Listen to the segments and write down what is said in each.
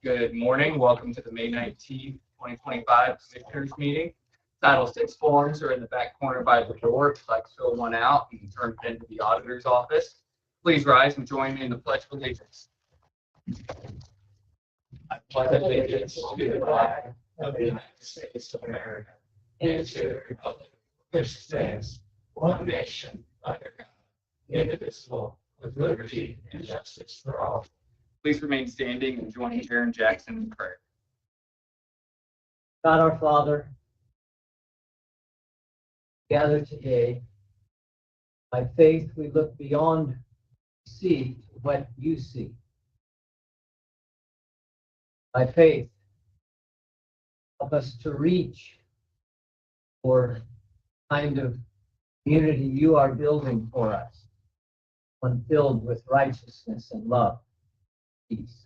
Good morning. Welcome to the May 19th, 2025 Commissioners Meeting. Title VI forms are in the back corner by the door. If you'd like to fill one out and turn it into the auditor's office, please rise and join me in the Pledge of Allegiance. I pledge allegiance to the flag of the United States of America and to the republic which stands one nation under God, indivisible, with liberty and justice for all. Please remain standing and join Aaron Jackson in prayer. God our Father, gather today. By faith, we look beyond see to what you see. By faith, help us to reach for kind of community you are building for us, one filled with righteousness and love. Peace.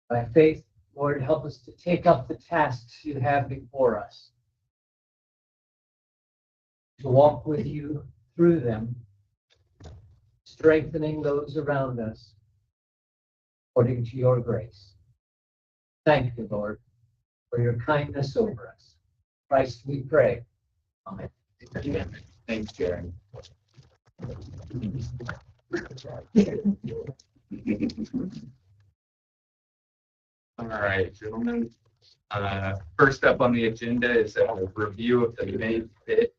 By faith, Lord, help us to take up the tasks you have before us, to walk with you through them, strengthening those around us according to your grace. Thank you, Lord, for your kindness over us. Christ, we pray. Amen. Thanks, Jaron. All right, gentlemen. First up on the agenda is a review of the May 5th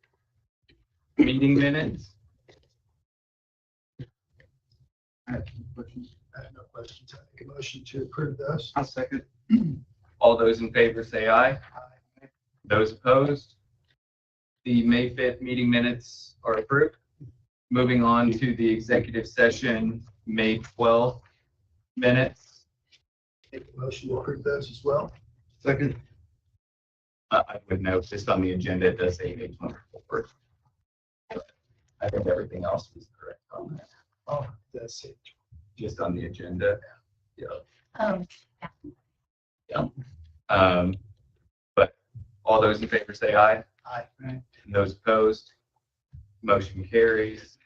meeting minutes. I have no questions. I make a motion to approve those. I'll second. All those in favor say aye. Those opposed? The May 5th meeting minutes are approved. Moving on to the executive session, May 12th minutes. Make a motion to approve those as well. Second. I would note just on the agenda, it does say May 24th. I think everything else is correct on that. Oh, that's it. Just on the agenda. Yeah. Oh, Yeah. But all those in favor say aye. Aye. And those opposed? Motion carries.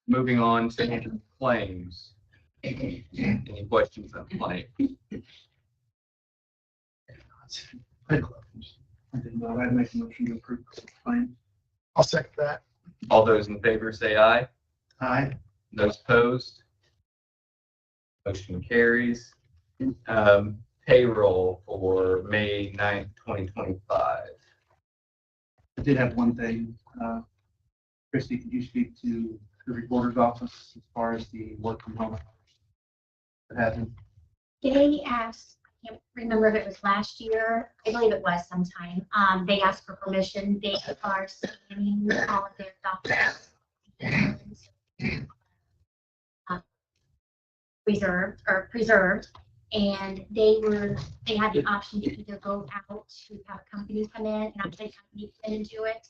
Ding on to claims. Any questions on claim? I'd make a motion to approve. I'll second that. All those in favor say aye. Aye. Those opposed? Motion carries. Payroll for May 9th, 2025. I did have one thing. Christy, could you speak to the recorder's office as far as the work from home that happened? they asked, I can't remember if it was last year, I believe it was sometime. They asked for permission. They are scanning all of their documents. Preserved, and they had the option to either go out to have a company come in and actually company come in and do it,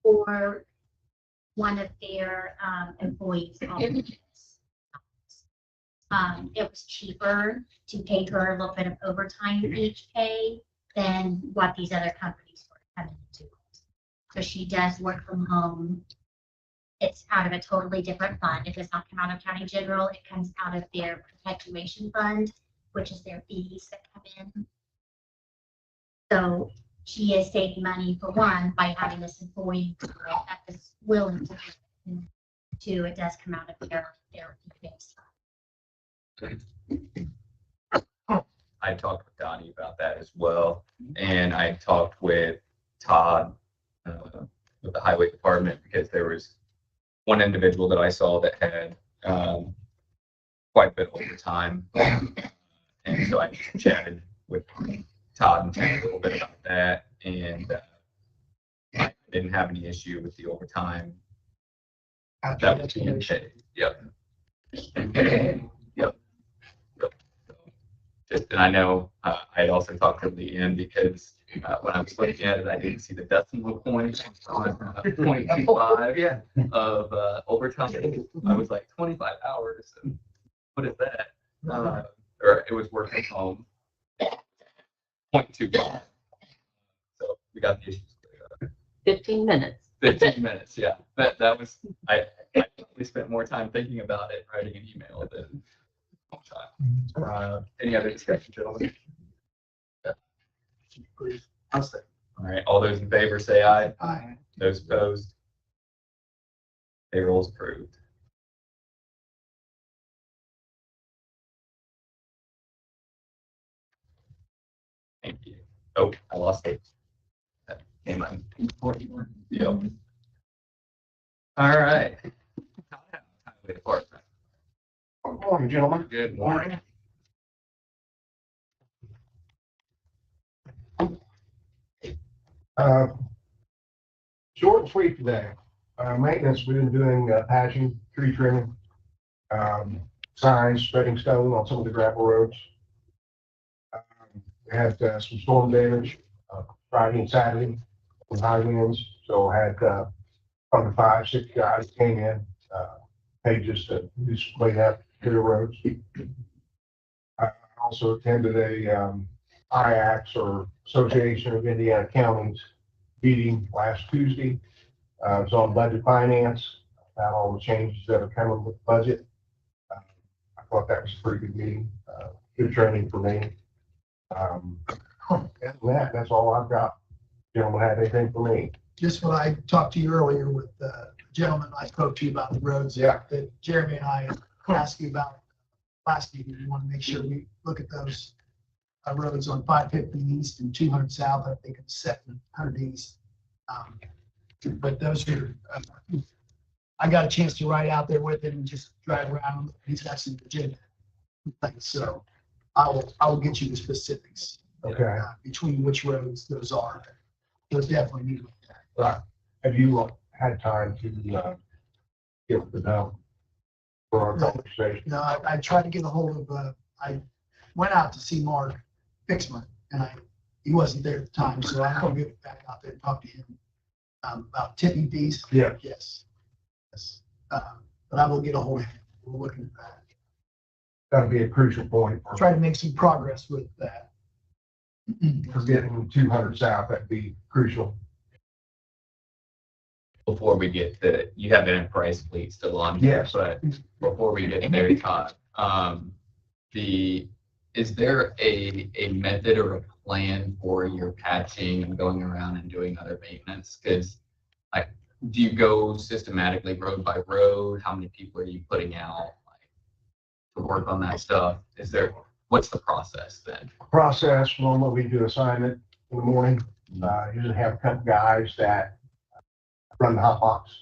or one of their employees. It was cheaper to pay her a little bit of overtime each pay than what these other companies were coming to. So she does work from home. It's out of a totally different fund. It does not come out of county general. It comes out of their perpetuation fund, which is their fees that come in. So she is saving money, for one, by having this employee that is willing to do it. And two, it does come out of their fee-based fund. I talked with Donnie about that as well, and I talked with Todd with the highway department, because there was one individual that I saw that had quite a bit of overtime. And so I chatted with Todd and chatted a little bit about that. And I didn't have any issue with the overtime. That was being paid. Yep. Yep. And I know I had also talked to him at the end because when I was looking at it, I didn't see the decimal point on 0.25 of overtime. I was like 25 hours. And what is that? Or it was work from home. 0.25. So we got the issues cleared up. 15 minutes. 15 minutes, yeah. That was I probably spent more time thinking about it, writing an email than any other discussion, gentlemen? I'll say. All right, all those in favor say aye. Aye. Those opposed? Payroll is approved. Thank you. Oh, I lost it. That came on. Yep. All right. Highway Department. Good morning, gentlemen. Good morning. Short and sweet today. Maintenance, we've been doing patching, tree trimming, signs, spreading stone on some of the gravel roads. We had some storm damage Friday and Saturday with high winds, so had probably 5-6 guys came in, paid just to do some cleanup, clear roads. I also attended a IACS, or Association of Indiana Counties, meeting last Tuesday. It was on budget finance, about all the changes that are coming with the budget. I thought that was a pretty good meeting, good training for me. That's all I've got. Gentlemen, have anything for me? Just what I talked to you earlier with the gentleman I spoke to you about the roads. Yeah. That Jeremy and I asked you about last meeting. We want to make sure we look at those roads on 550 East and 200 South. I think it's 700 East. But those are, I got a chance to ride out there with him and just drive around. He's got some legitimate things. So I will get you the specifics. Okay. Between which roads those are. Those definitely need to look at. Right. Have you had time to get with the dump for our conversation? No, I tried to get a hold of, I went out to see Mark Fixman, and he wasn't there at the time, so I'm gonna get back out there and talk to him about tipping fees. Yeah. Yes. Yes. But I will get a hold of him. We're looking at that. That'll be a crucial point Try to make some progress with that. for getting 200 South. That'd be crucial. Before we get to, you have an price fleet still on. Yes. But before we get there, Todd, is there a method or a plan for your patching and going around and doing other maintenance? Because do you go systematically road by road? How many people are you putting out to work on that stuff? What's the process then? Process, normally we do assignment in the morning. Usually have a couple guys that run the hot box.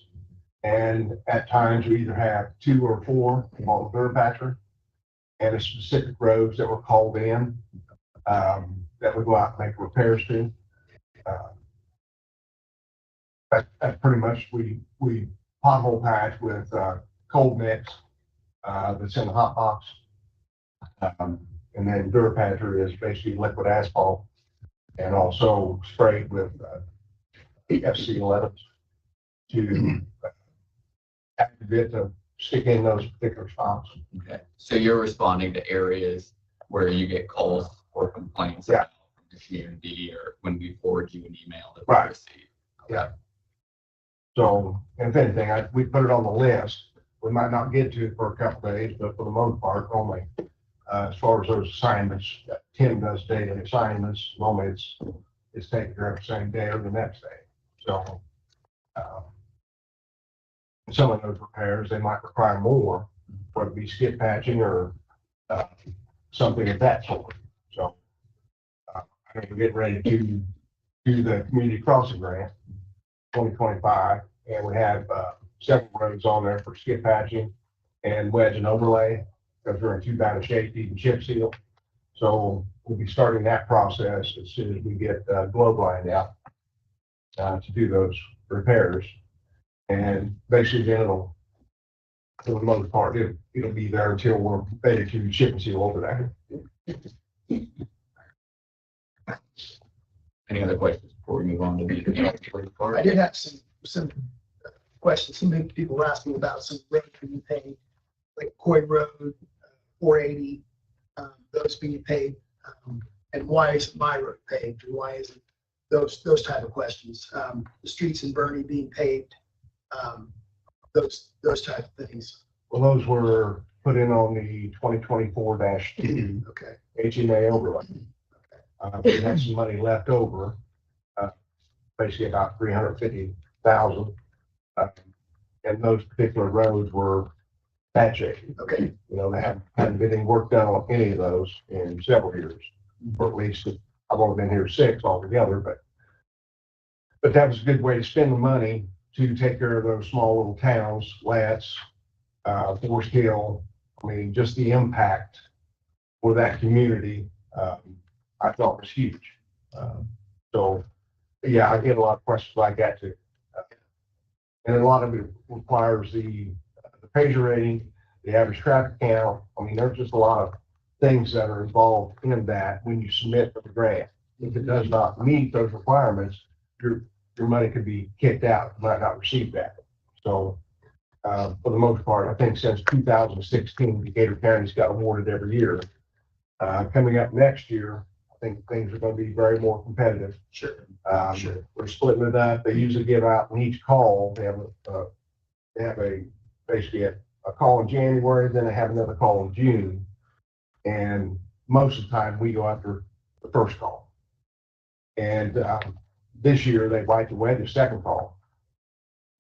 And at times we either have 2 or 4 on the Durapatcher, and a specific roads that were called in that we go out and make repairs to. That's pretty much, we pothole patch with cold mix that's in the hot box. And then Durapatcher is basically liquid asphalt, and also sprayed with FC11s to activate to stick in those particular spots. Okay. So you're responding to areas where you get calls or complaints Yeah. from the community, or when we forward you an email that Right. we receive. Yeah. So if anything, we put it on the list. We might not get to it for a couple of days, but for the most part, only as far as those assignments, Tim does daily assignments. Normally it's taken care of the same day or the next day. So some of those repairs, they might require more, whether it be skip patching or something of that sort. So I think we're getting ready to do the community crossing grant 2025, and we have several roads on there for skip patching and wedge and overlay, because they're in too bad a shape to even chip seal. So we'll be starting that process as soon as we get globe line out to do those repairs. And basically then it'll, for the most part, it'll be there until we're ready to chip and seal over there. Any other questions before we move on to the part? I did have some questions. Some people were asking about some roads being paved, like Coy Road, 480, those being paved. And why isn't my road paved? And why isn't those type of questions? The streets in Bernie being paved, those type of things. Well, those were put in on the 2024-2 Okay. HMA overlay. We had some money left over, basically about 350,000. And those particular roads were bad shape. Okay. You know, they hadn't been any work done on any of those in several years, or at least I've only been here 6 altogether, but that was a good way to spend the money to take care of those small little towns, Letts, Forest Hill. I mean, just the impact for that community, I thought was huge. So, yeah, I get a lot of questions like that too. And a lot of it requires the pager rating, the average traffic count. I mean, there's just a lot of things that are involved in that when you submit for the grant. If it does not meet those requirements, your money could be kicked out, you might not receive that. So, for the most part, I think since 2016, Decatur County's got awarded every year. Coming up next year, I think things are going to be very more competitive. Sure. Sure. We're splitting it up. They usually give out in each call. They have basically a call in January, then they have another call in June. And most of the time we go after the first call. And this year they wiped away the second call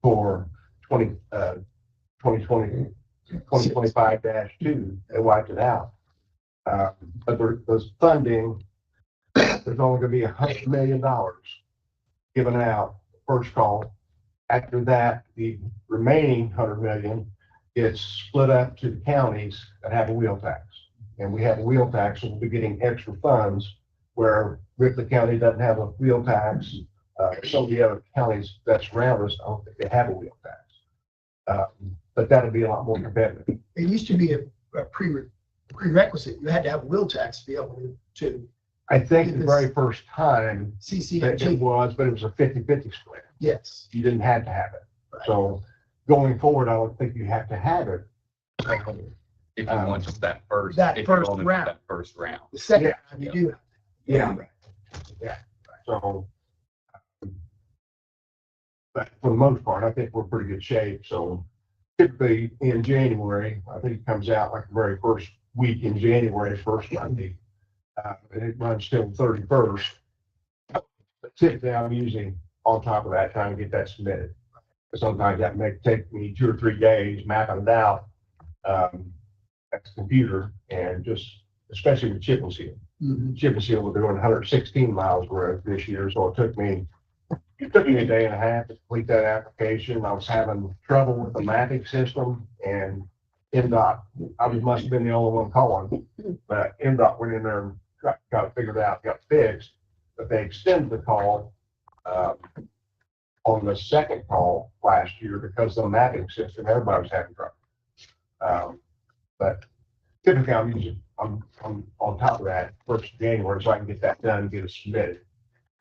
for 2025-2. They wiped it out. But there's funding. There's only going to be $100 million given out first call. After that, the remaining $100 million gets split up to the counties that have a wheel tax. And we have a wheel tax, so we'll be getting extra funds where Ripley County doesn't have a wheel tax. Some of the other counties that surround us, I don't think they have a wheel tax. But that'll be a lot more competitive. It used to be a prerequisite. You had to have a wheel tax to be able to I think the very first time that CCMG. it was, but it was a 50-50 split. Yes. You didn't have to have it. Right. So going forward, I don't think you have to have it. If you want just that first, That if you first only want round. that first round. The second Yeah. time you do. Yeah. Yeah. So, but for the most part, I think we're in pretty good shape. So typically in January, I think it comes out like the very first week in January, first Monday. And it runs till the 31st. But typically I'm usually on top of that, trying to get that submitted. But sometimes that may take me 2 or 3 days mapping it out at the computer, and just, especially with chip and seal. Mhm. Chip and seal, we're doing 116 miles of road this year, so it took me a day and a half to complete that application. I was having trouble with the mapping system, and MDOT, must have been the only one calling, but MDOT went in there and got it figured out, got fixed, but they extended the call on the second call last year because the mapping system, everybody was having trouble. But typically I'm on top of that first of January, so I can get that done and get it submitted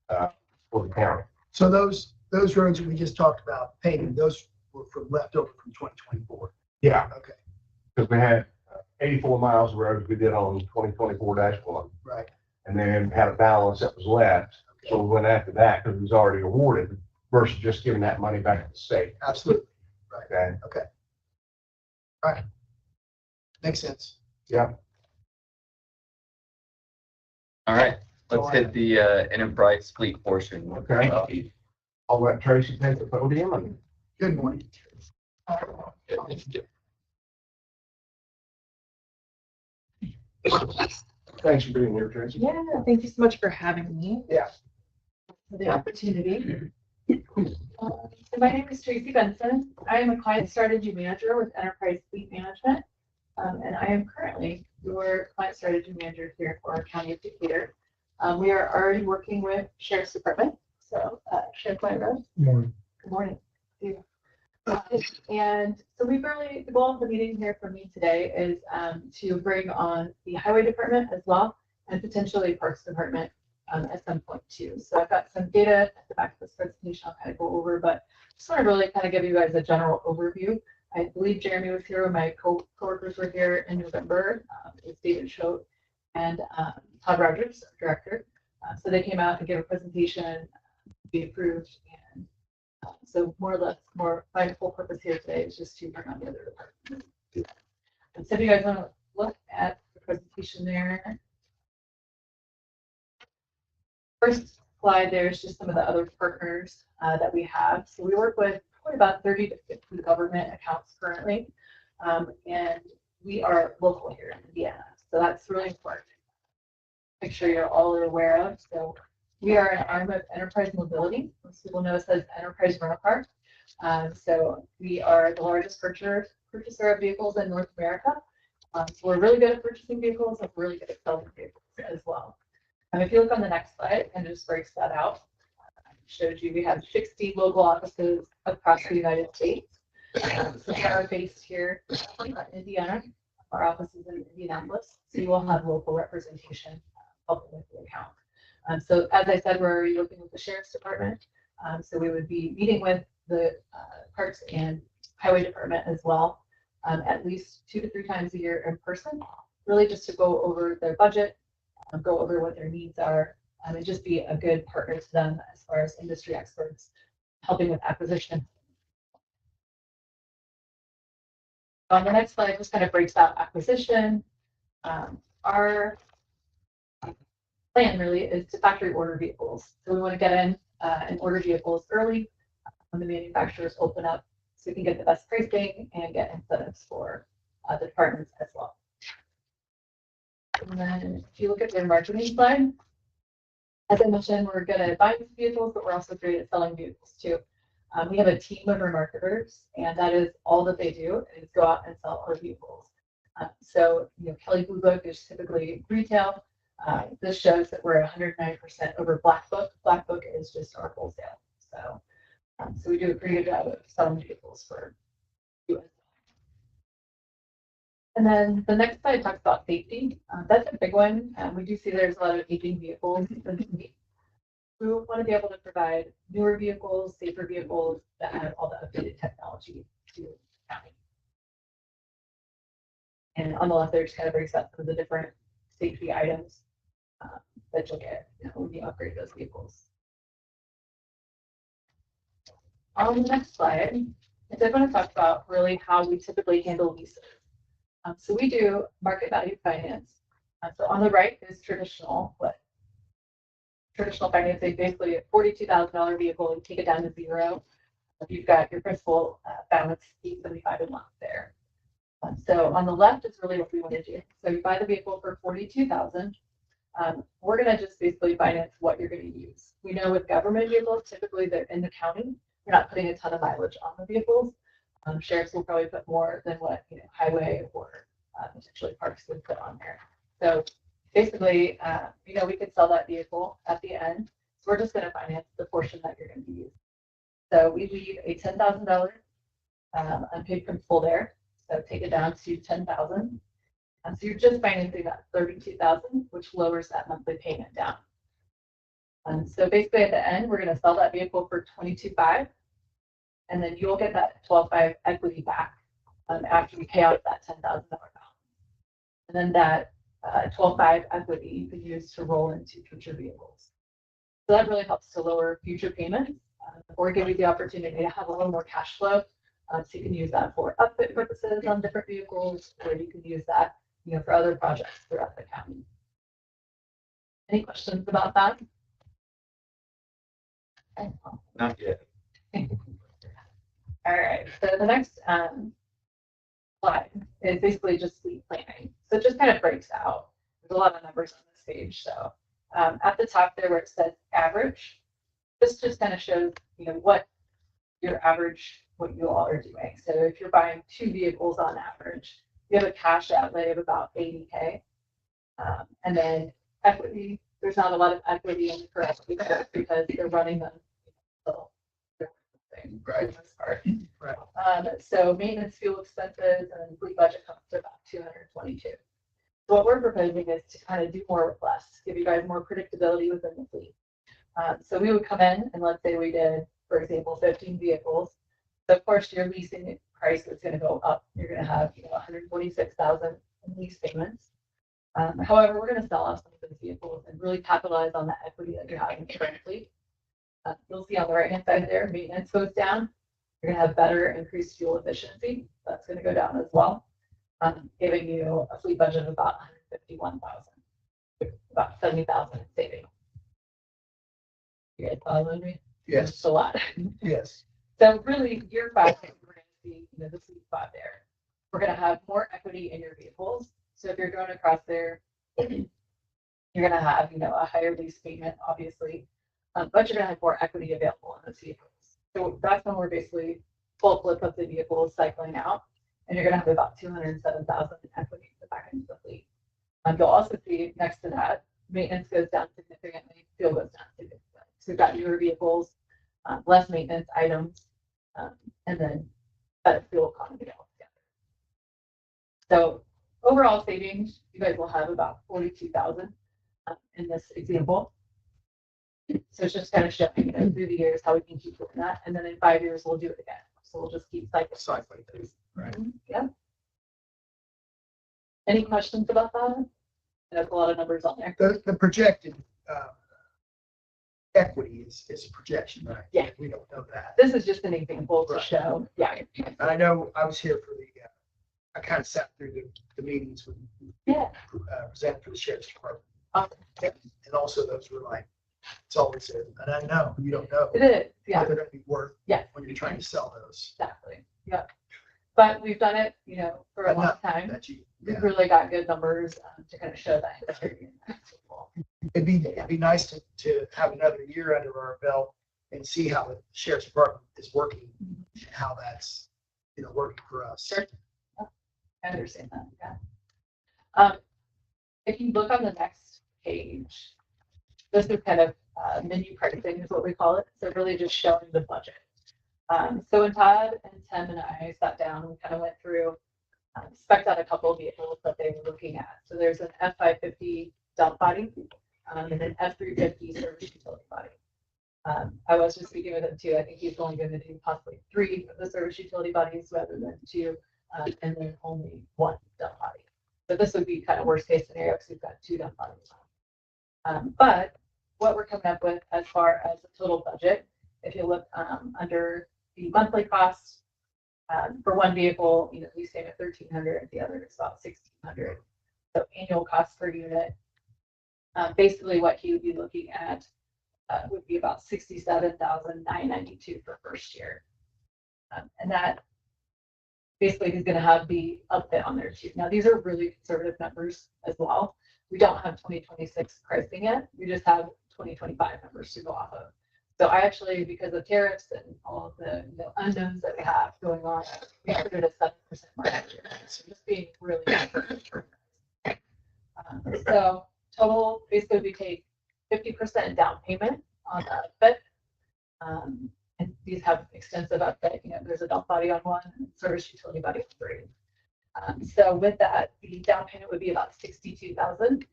for the county. So those roads that we just talked about paving, those were from leftover from 2024. Yeah, Okay. because we had 84 miles of roads we did on 2024-1, Right. and then had a balance that was left. Okay. So we went after that because it was already awarded versus just giving that money back to the state. Absolutely. Okay. All right. Makes sense. Yeah. All right, let's hit the enterprise fleet portion. Okay. I'll let Tracy take the podium and Good morning. thanks for being here, Tracy. Yeah, thank you so much for having me. Yeah. For the opportunity. So my name is Tracy Benson. I am a client strategy manager with Enterprise Fleet Management. And I am currently your client strategy manager here for our County of Decatur. We are already working with Sheriff's Department. So Sheriff Rose. Good morning. And so the goal of the meeting here for me today is to bring on the Highway Department as well, and potentially Parks Department at some point too. So I've got some data at the back of this presentation I'll kind of go over, but just want to really kind of give you guys a general overview. I believe Jeremy was here, my co-workers were here in November, it's David Schote and Todd Rogers, our director. So they came out and gave a presentation, be approved, and so more or less, my whole purpose here today is just to bring on the other departments. And so if you guys want to look at the presentation there. First slide, there's just some of the other partners that we have. So we work with probably about 30 to 50 government accounts currently. And we are local here in Indiana. So that's really important. Make sure you're all aware of. So we are an arm of Enterprise Mobility. Most people know us as Enterprise Rental Car. So we are the largest purchaser of vehicles in North America. So we're really good at purchasing vehicles and really good at selling vehicles as well. If you look on the next slide, and just breaks that out, I showed you we have 60 local offices across the United States. So we are based here in Indiana. Our office is in Indianapolis, so you will have local representation helping with the account. So as I said, we're already working with the Sheriff's Department. So we would be meeting with the Parks and Highway Department as well, at least 2 to 3 times a year in person, really just to go over their budget, go over what their needs are, and just be a good partner to them as far as industry experts helping with acquisition. On the next slide, just kind of breaks out acquisition. Our plan really is to factory order vehicles. So we want to get in and order vehicles early when the manufacturers open up so we can get the best pricing and get incentives for the departments as well. And then if you look at their marketing slide, as I mentioned, we're good at buying vehicles, but we're also great at selling vehicles too. We have a team of remarketers, and that is all that they do is go out and sell our vehicles. So, Kelly Blue Book is typically retail. This shows that we're 109% over Black Book. Black Book is just our wholesale. So we do a pretty good job of selling vehicles for US. And then the next slide talks about safety. That's a big one. We do see there's a lot of aging vehicles. We want to be able to provide newer vehicles, safer vehicles that have all the updated technology to the county. And on the left there, just kind of breaks up some of the different safety items that you'll get when you upgrade those vehicles. On the next slide, I did want to talk about really how we typically handle leases. So we do market value finance. So on the right is traditional financing, basically a $42,000 vehicle, you take it down to zero. You've got your principal balance $875 a month there. So on the left is really what we want to do. So you buy the vehicle for $42,000. We're going to just basically finance what you're going to use. We know with government vehicles, typically they're in the county. We're not putting a ton of mileage on the vehicles. Sheriffs will probably put more than what highway or potentially parks would put on there. So basically, we could sell that vehicle at the end. So we're just going to finance the portion that you're going to use. So we leave a $10,000 unpaid principal there. So take it down to $10,000. So you're just financing that $32,000, which lowers that monthly payment down. So basically at the end, we're going to sell that vehicle for $22,500. And then you'll get that $12,500 equity back after you pay out that $10,000 balance. And then that $12,500 equity you can use to roll into future vehicles. So that really helps to lower future payments or give you the opportunity to have a little more cash flow. So you can use that for upfit purposes on different vehicles, or you can use that for other projects throughout the county. Any questions about that? Not yet. All right, so the next slide is basically just fleet planning. So it just kind of breaks out. There's a lot of numbers on this page. So at the top there where it says average, this just kind of shows what your average, what you all are doing. So if you're buying 2 vehicles on average, you have a cash outlay of about 80K. And then equity, there's not a lot of equity in for equity because they're running them. Right. Right. So maintenance, fuel expenses, and fleet budget comes to about 222. So what we're proposing is to kind of do more with less, give you guys more predictability within the fleet. So we would come in and let's say we did, for example, 15 vehicles. So of course your leasing price is going to go up. You're going to have 146,000 in lease payments. However, we're going to sell off some of those vehicles and really capitalize on the equity that you have in your current fleet. You'll see on the right hand side there, maintenance goes down. You're going to have better increased fuel efficiency. That's going to go down as well, giving you a fleet budget of about 151,000, about 70,000 in savings. You guys following me? Yes. It's a lot. Yes. So really, year 5, we're going to see the sweet spot there. We're going to have more equity in your vehicles. So if you're going across there, you're going to have a higher lease payment, obviously, but you're going to have more equity available in those vehicles. So that's when we're basically full flip of the vehicles cycling out, and you're going to have about 207,000 in equity to back into the fleet. You'll also see next to that, maintenance goes down significantly, fuel goes down significantly. So we've got newer vehicles, less maintenance items, and then better fuel economy altogether. So overall savings, you guys will have about 42,000 in this example. So it's just kind of showing through the years how we can keep doing that, and then in 5 years we'll do it again. So we'll just keep cycling through. Right. Yeah. Any questions about that? There's a lot of numbers on there. The projected equity is a projection, right? Yeah. We don't know that. This is just an example to Right. show. Yeah. And I know I was here for I kind of sat through the meetings when Yeah. presented for the sheriff's department. Awesome. And also those were like, it's always and I know, you don't know. It is. Yeah. What they're going to be worth. Yeah. When you're trying to sell those. Exactly. Yeah. But we've done it, for a I know long time. That you, We've yeah. really got good numbers to kind of show that history. It'd be nice to have another year under our belt and see how the sheriff's department is working and how that's, working for us. Sure. I understand that. Yeah. If you look on the next page, this is kind of menu pricing is what we call it. So really just showing the budget. So when Todd and Tim and I sat down, we kind of went through, spec'd out a couple of vehicles that they were looking at. So there's an F550 dump body and an F350 service utility body. I was just speaking with him too. I think he's only going to do possibly 3 of the service utility bodies rather than 2, and then only 1 dump body. So this would be kind of worst case scenario because we've got 2 dump bodies. But what we're coming up with as far as the total budget, if you look under the monthly cost for one vehicle, we stay at $1,300, the other is about $1,600. So annual cost per unit, basically what he would be looking at would be about $67,992 for first year. And that basically he's going to have the upfit on there too. Now these are really conservative numbers as well. We don't have 2026 pricing yet. We just have 2025 numbers to go off of. So I actually, because of tariffs and all of the unknowns that we have going on, we put it at 7% market share. So just being really so total, basically we take 50% down payment on the outfit. And these have extensive outfit. There's a dump body on 1, and service utility body on 3. So with that, the down payment would be about $62,000.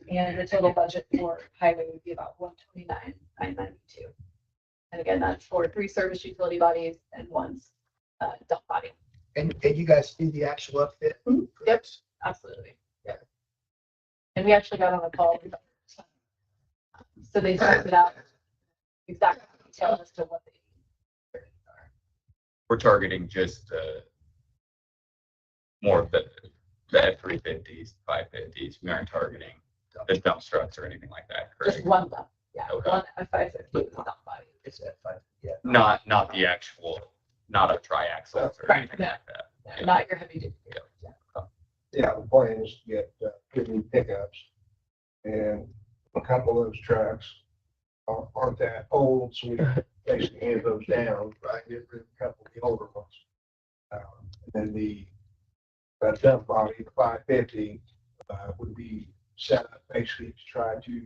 And the total budget for highway would be about $129,992. And again, that's for 3 service utility bodies and 1 dump body. And you guys do the actual upfit? Mm-hmm. Yep, absolutely. Yeah. And we actually got on a call with them. So they sorted out exactly detail as to what they need. We're targeting just more of the F350s, 550s. We aren't targeting the dump struts or anything like that, correct? Just 1 dump. Yeah, Okay. 1 F550 dump body. It's at 5, yeah. Not the actual, not a triaxle or Right, anything no. like that. Yeah, not your heavy duty. Yeah. Yeah. Yeah, the plan is to get 50 pickups and a couple of those trucks, aren't that old, so we basically hand those down, right, get rid of a couple of the older ones. And then the dump body, the 550, would be set up basically to try to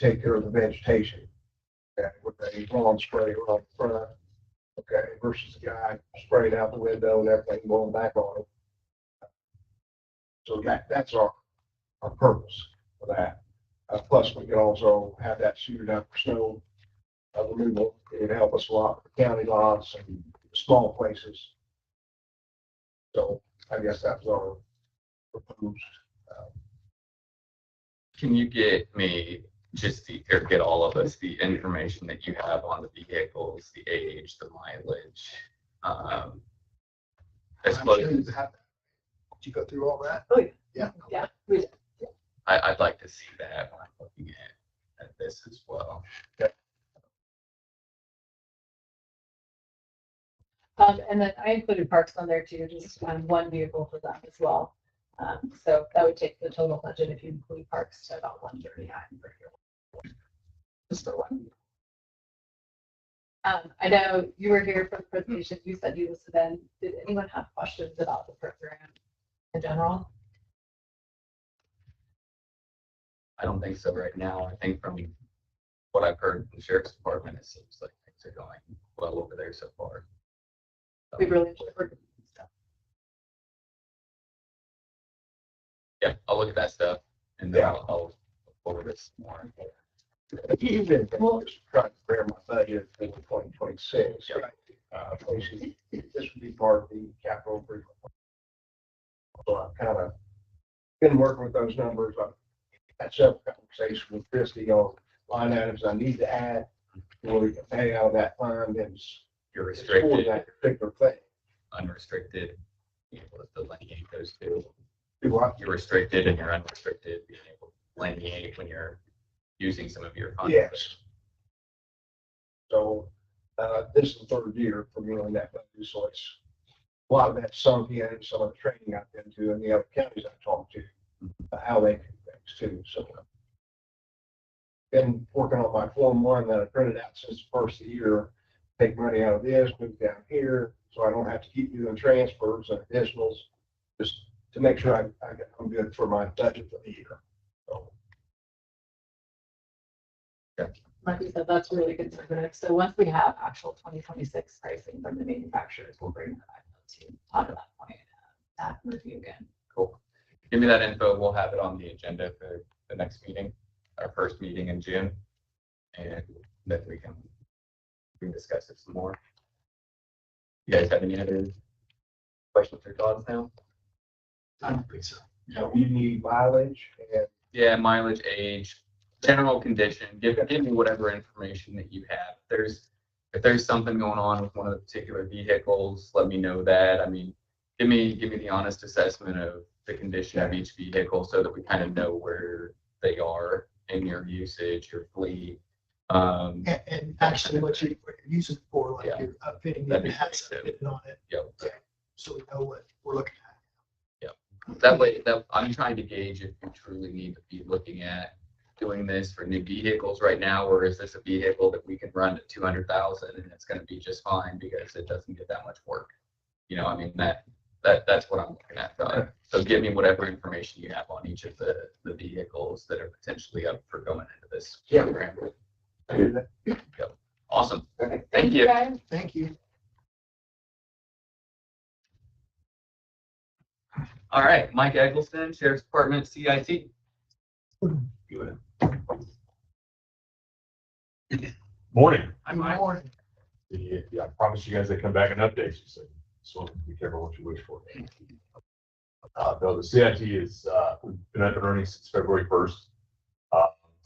take care of the vegetation. Okay, with a lawn sprayer on the front, okay, versus the guy spraying out the window and everything going back on it. So that's our purpose for that. Plus, we can also have that suited up for snow removal. It would help us a lot for county lots and small places. So I guess that's our proposed. Can you get me or get all of us the information that you have on the vehicles, the age, the mileage? As I'm close sure you as, have that. Did you go through all that? Oh, Yeah. Yeah. we did. I'd like to see that when I'm looking at this as well. And then I included parks on there too, just one vehicle for them as well. So that would take the total budget if you include parks to about 139 per year. Just for one. I know you were here for the presentation. You said you listened in. Did anyone have questions about the program in general? I don't think so right now. I think from what I've heard from the sheriff's department, it seems like things are going well over there so far. So, We really enjoyed working with you stuff. yeah, I'll look at that stuff and then Yeah. I'll look forward to some more. Even just trying to prepare my budget for 2026. Basically, this would be part of the capital improvement. So I've kind of been working with those numbers. I've had several conversations with Christie on line items I need to add, where we can pay out of that fund and You're it's for restricted, that particular thing. unrestricted, being able to delineate those two. Do what? You're restricted and you're unrestricted, being able to delineate when you're using some of your funds. Yes. So, this is the third year for me on that budget, so it's a lot of that sunk in, some of the training I've been to, and the other counties I've talked to, how they do things too, so. Been working on my Form 1 that I printed out since the first of the year, take money out of this, move down here, so I don't have to keep doing transfers and additionals, just to make sure I'm good for my budget for the year. So, Like we said, that's really conservative. So once we have actual 2026 pricing from the manufacturers, we'll bring that back to talk at that point, that review again. Cool. Give me that info. We'll have it on the agenda for the next meeting, our first meeting in June. And then we can discuss it some more. You guys have any other questions or thoughts now? I don't think so. you need mileage and Yeah, mileage, age, general condition. Give me whatever information that you have. If there's something going on with one of the particular vehicles, let me know that. I mean, give me the honest assessment of the condition of each vehicle so that we kind of know where they are in your usage, your fleet. And actually what you're using it for, like Yeah. you're upfitting it, That'd be it has great, too. something on it. Yep. So we know what we're looking at. That way, I'm trying to gauge if you truly need to be looking at doing this for new vehicles right now, or is this a vehicle that we can run at 200,000 and it's going to be just fine because it doesn't get that much work? You know, I mean, that's what I'm looking at. So give me whatever information you have on each of the vehicles that are potentially up for going into this program. Awesome. Thank you. Guys. Thank you. All right, Mike Eggleston, Sheriff's Department, CIT. Morning. Good morning. Yeah, I promised you guys I'd come back and update you, so be careful what you wish for. No, the CIT is, we've been up and running since February 1st.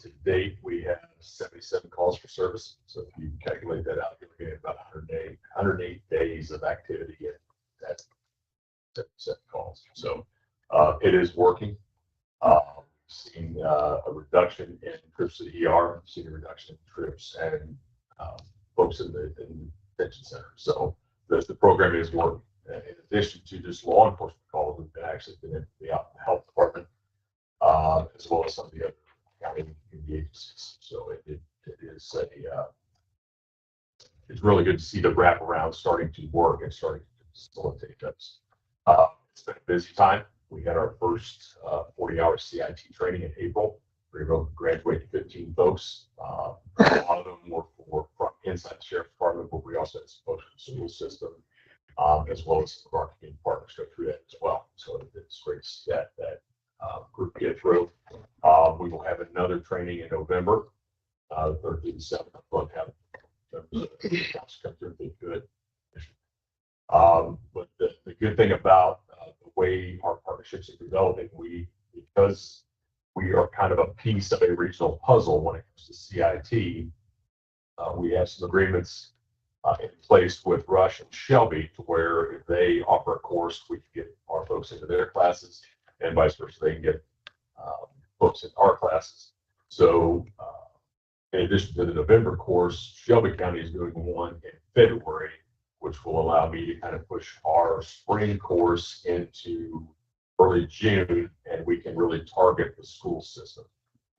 To date, we have 77 calls for service. So if you calculate that out, you're looking at about 108 days of activity. And that's 77 calls. So it is working. Seen a reduction in trips to the ER, seen a reduction in trips and folks in the detention center. So the program is working. In addition to just law enforcement calls, we've actually been in the health department, as well as some of the other County community agencies. So it is it's really good to see the wraparound starting to work and starting to facilitate those. It's been a busy time. We had our first 40-hour CIT training in April. We were able to graduate 15 folks. A lot of them were from inside the sheriff's department, but we also had some folks from the school system, as well as some of our community partners go through that as well. So it's great to see that group get through. We will have another training in November, the 3rd through the 7th. I'm going to have come through be good. But the good thing about the way our partnerships are developing, because we are kind of a piece of a regional puzzle when it comes to CIT. We have some agreements in place with Rush and Shelby to where if they offer a course, we can get our folks into their classes, and vice versa, they can get folks in our classes. So in addition to the November course, Shelby County is doing one in February, which will allow me to kind of push our spring course into early June, and we can really target the school system.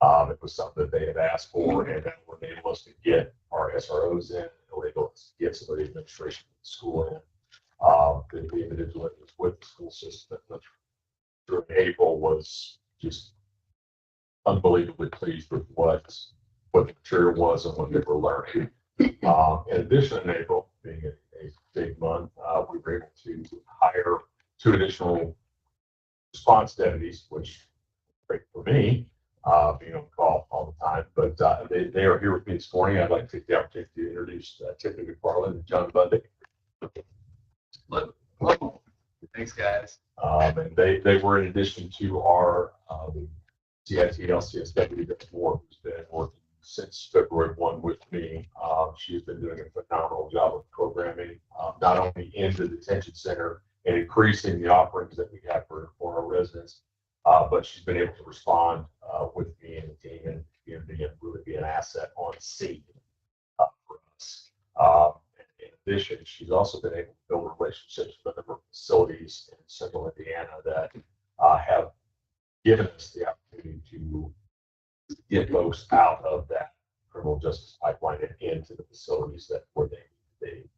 It was something that they had asked for, and that will enable us to get our SROs in, enable us to get some of the administration of the school in. The individual that was with the school system during April was just unbelievably pleased with what the material was and what they were learning. In addition, in April, being a big month, we were able to hire 2 additional response deputies, which is great for me, being on call all the time. But they are here with me this morning. I'd like to take the opportunity to introduce Tiffany McFarland and John Bundy. Thanks, guys. And they were in addition to our CIT LCS deputy that's more who's been working since February 1 with me. She's been doing a phenomenal job of programming, not only in the detention center and increasing the offerings that we have for our residents, but she's been able to respond with me and the team and really be an asset on scene for us. In addition, she's also been able to build relationships with a number of facilities in central Indiana that have given us the opportunity to get folks out of that criminal justice pipeline and into the facilities where they need to be.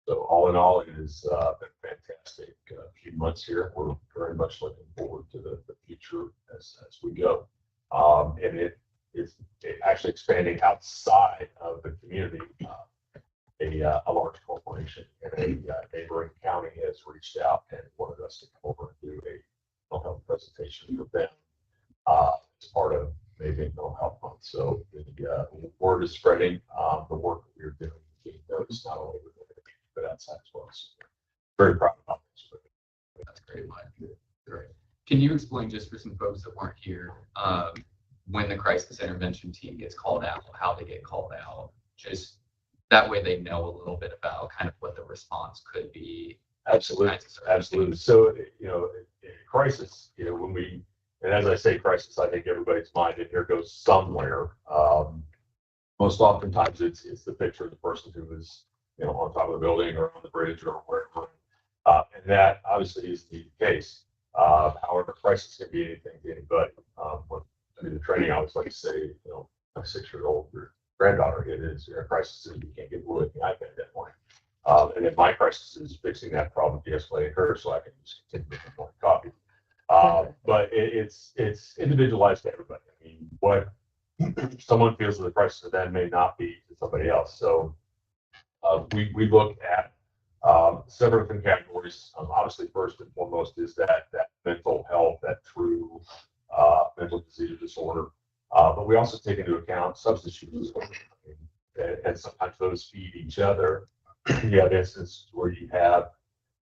So all in all, it has been fantastic few months here. We're very much looking forward to the future as we go. And it's actually expanding outside of the community. A large corporation in a neighboring county has reached out and wanted us to come over and do a mental health presentation for them as part of maybe Mental Health Month. So the word is spreading. The work that we're doing is being noticed not only within the community but outside as well. So very proud about this. That's great, Mike. Great. Can you explain, just for some folks that weren't here, when the crisis intervention team gets called out, how they get called out? Just that way they know a little bit about kind of what the response could be. Absolutely. Absolutely. So, in crisis, and as I say crisis, I think everybody's mind in here goes somewhere. Most oftentimes it's the picture of the person who is, on top of the building or on the bridge or wherever. And that obviously is the case. However, crisis can be anything to anybody. When I do the training, I always like to say, my 6-year-old granddaughter, it is a crisis and you can't get wood in the iPad at that point. And then my crisis is fixing that problem, de-escalating her so I can just continue making more coffee. But it's individualized to everybody. I mean, what someone feels as a crisis to them may not be to somebody else. So we look at several different categories. Obviously, first and foremost is that mental health, that true mental disease or disorder. But we also take into account substance use disorder. And sometimes those feed each other. You have instances where you have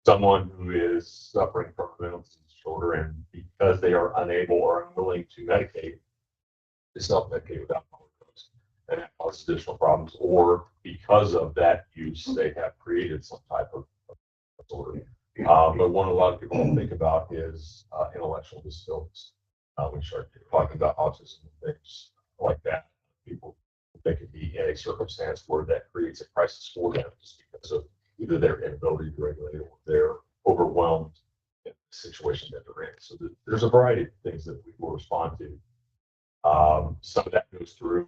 someone who is suffering from a mental disorder, and because they are unable or unwilling to medicate, they self-medicate with alcohol, and that causes additional problems. Or because of that use, they have created some type of disorder. But one a lot of people don't think about is intellectual disabilities. We start talking about autism and things like that. People think it be in a circumstance where that creates a crisis for them just because of either their inability to regulate or they're overwhelmed in the situation that they're in. So there's a variety of things that we will respond to. Some of that goes through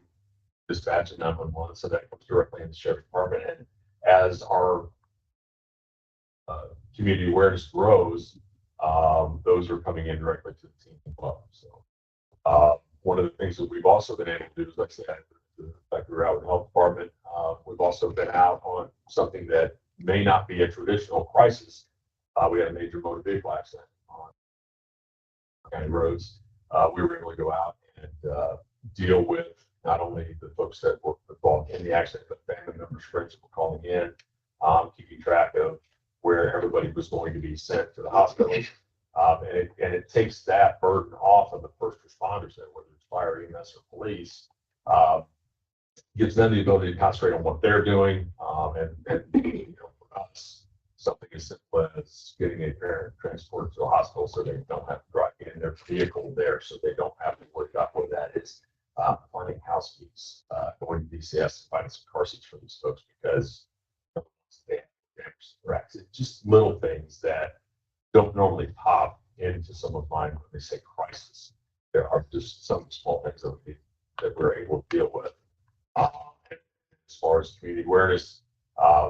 dispatch and 911, so that comes directly in the sheriff's department. And as our community awareness grows, those are coming in directly to the team as well. So one of the things that we've also been able to do is, like I said, the fact we were out with the health department, we've also been out on something that may not be a traditional crisis. We had a major motor vehicle accident on county roads. We were able to go out and deal with not only the folks that were involved in the accident, but family members, friends that were calling in, keeping track of where everybody was going to be sent to the hospital. And it takes that burden off of the first responders there, whether it's fire, EMS, or police, gives them the ability to concentrate on what they're doing. And for us, something as simple as getting a parent transported to a hospital so they don't have to drive in their vehicle there, so they don't have to worry about where that is. Finding house keys, going to DCS, finding some car seats for these folks because they have damage to racks. It's just little things that don't normally pop into someone's mind when they say crisis. There are just some small things that we're able to deal with. As far as community awareness,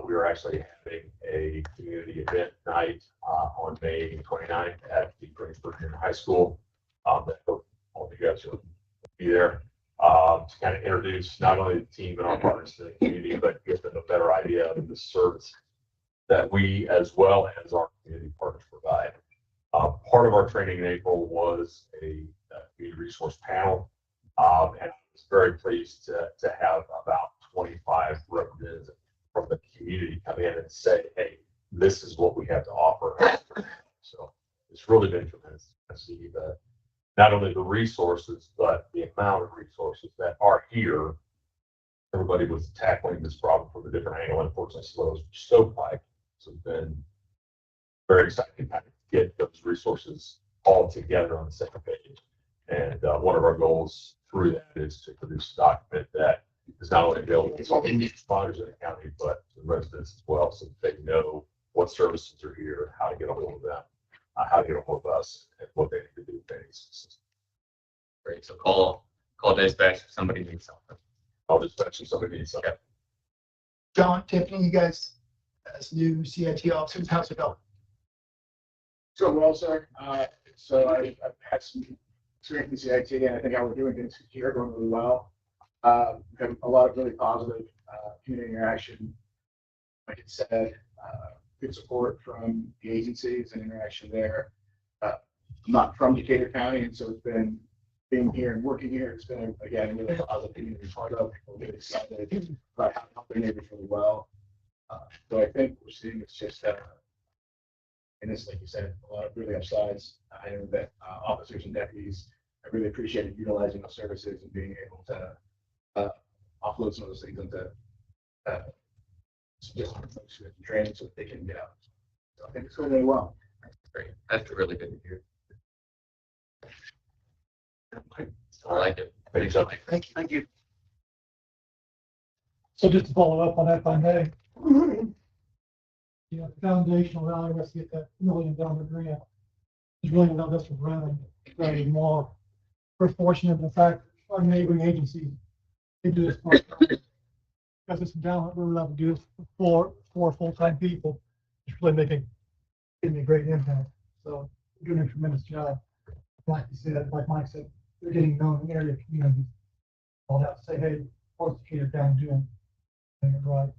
we are actually having a community event night on May 29th at the Greensburg Junior High School. That all of you guys will be there to kind of introduce not only the team and our partners to the community, but give them a better idea of the service that we, as well as our community partners, provide. Part of our training in April was a community resource panel, and I was very pleased to have about 25 representatives from the community come in and say, hey, this is what we have to offer. So it's really been tremendous to see not only the resources, but the amount of resources that are here. Everybody was tackling this problem from a different angle, and unfortunately, slow as stovepipe. So it's been very exciting to get those resources all together on the same page. And one of our goals through that is to produce a document that is not only available to all the responders in the county, but to the residents as well, so that they know what services are here, how to get a hold of them, how to get a hold of us, and what they need to do with any assistance. Great. So call dispatch if somebody needs something. Call dispatch if somebody needs something. John, Tiffany, you guys, as new CIT officers, how's it going? So well, sir. So I've had some experience in CIT, and I think how we're doing things here are going really well. We've had a lot of really positive community interaction. Like it said, good support from the agencies and interaction there. I'm not from Decatur County, and so it's been being here and working here. It's been, again, really positive community part of. We're really excited about how to help our neighbors really well. So I think we're seeing it's just, and it's like you said, a lot of really upsides. I know that officers and deputies, I really appreciated utilizing those services and being able to offload some of those things into some different folks who have training so that they can get out. So I think it's going really well. Great. That's really good to hear. I like it. Thanks, John. Thank you. So just to follow up on that, if I may, the foundational value, let's get that $1 million grant is really not just for Brown, but more. We're fortunate in the fact our neighboring agencies, they do this part because it's down, we're allowed to do this for four full-time people. It's really making a great impact. So we're doing a tremendous job. Like you said, like Mike said, they're getting known in the area communities. I'll have to say, hey, what's Decatur County doing it right?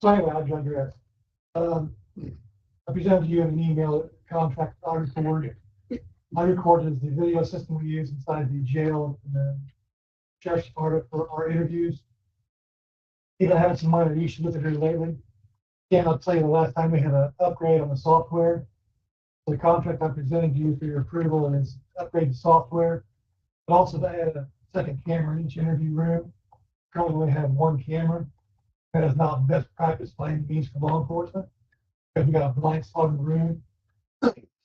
So anyway, I digress. I presented to you in an email contract I recorded. I recorded the video system we use inside the jail and the sheriff's department for our interviews. Even having some minor issues with it here lately. Again, I'll tell you the last time we had an upgrade on the software. The contract I presented to you for your approval is upgrade the software, but also to add a second camera in each interview room. Currently we have one camera. That is not best practice by any means for law enforcement because we got a blind spot in the room.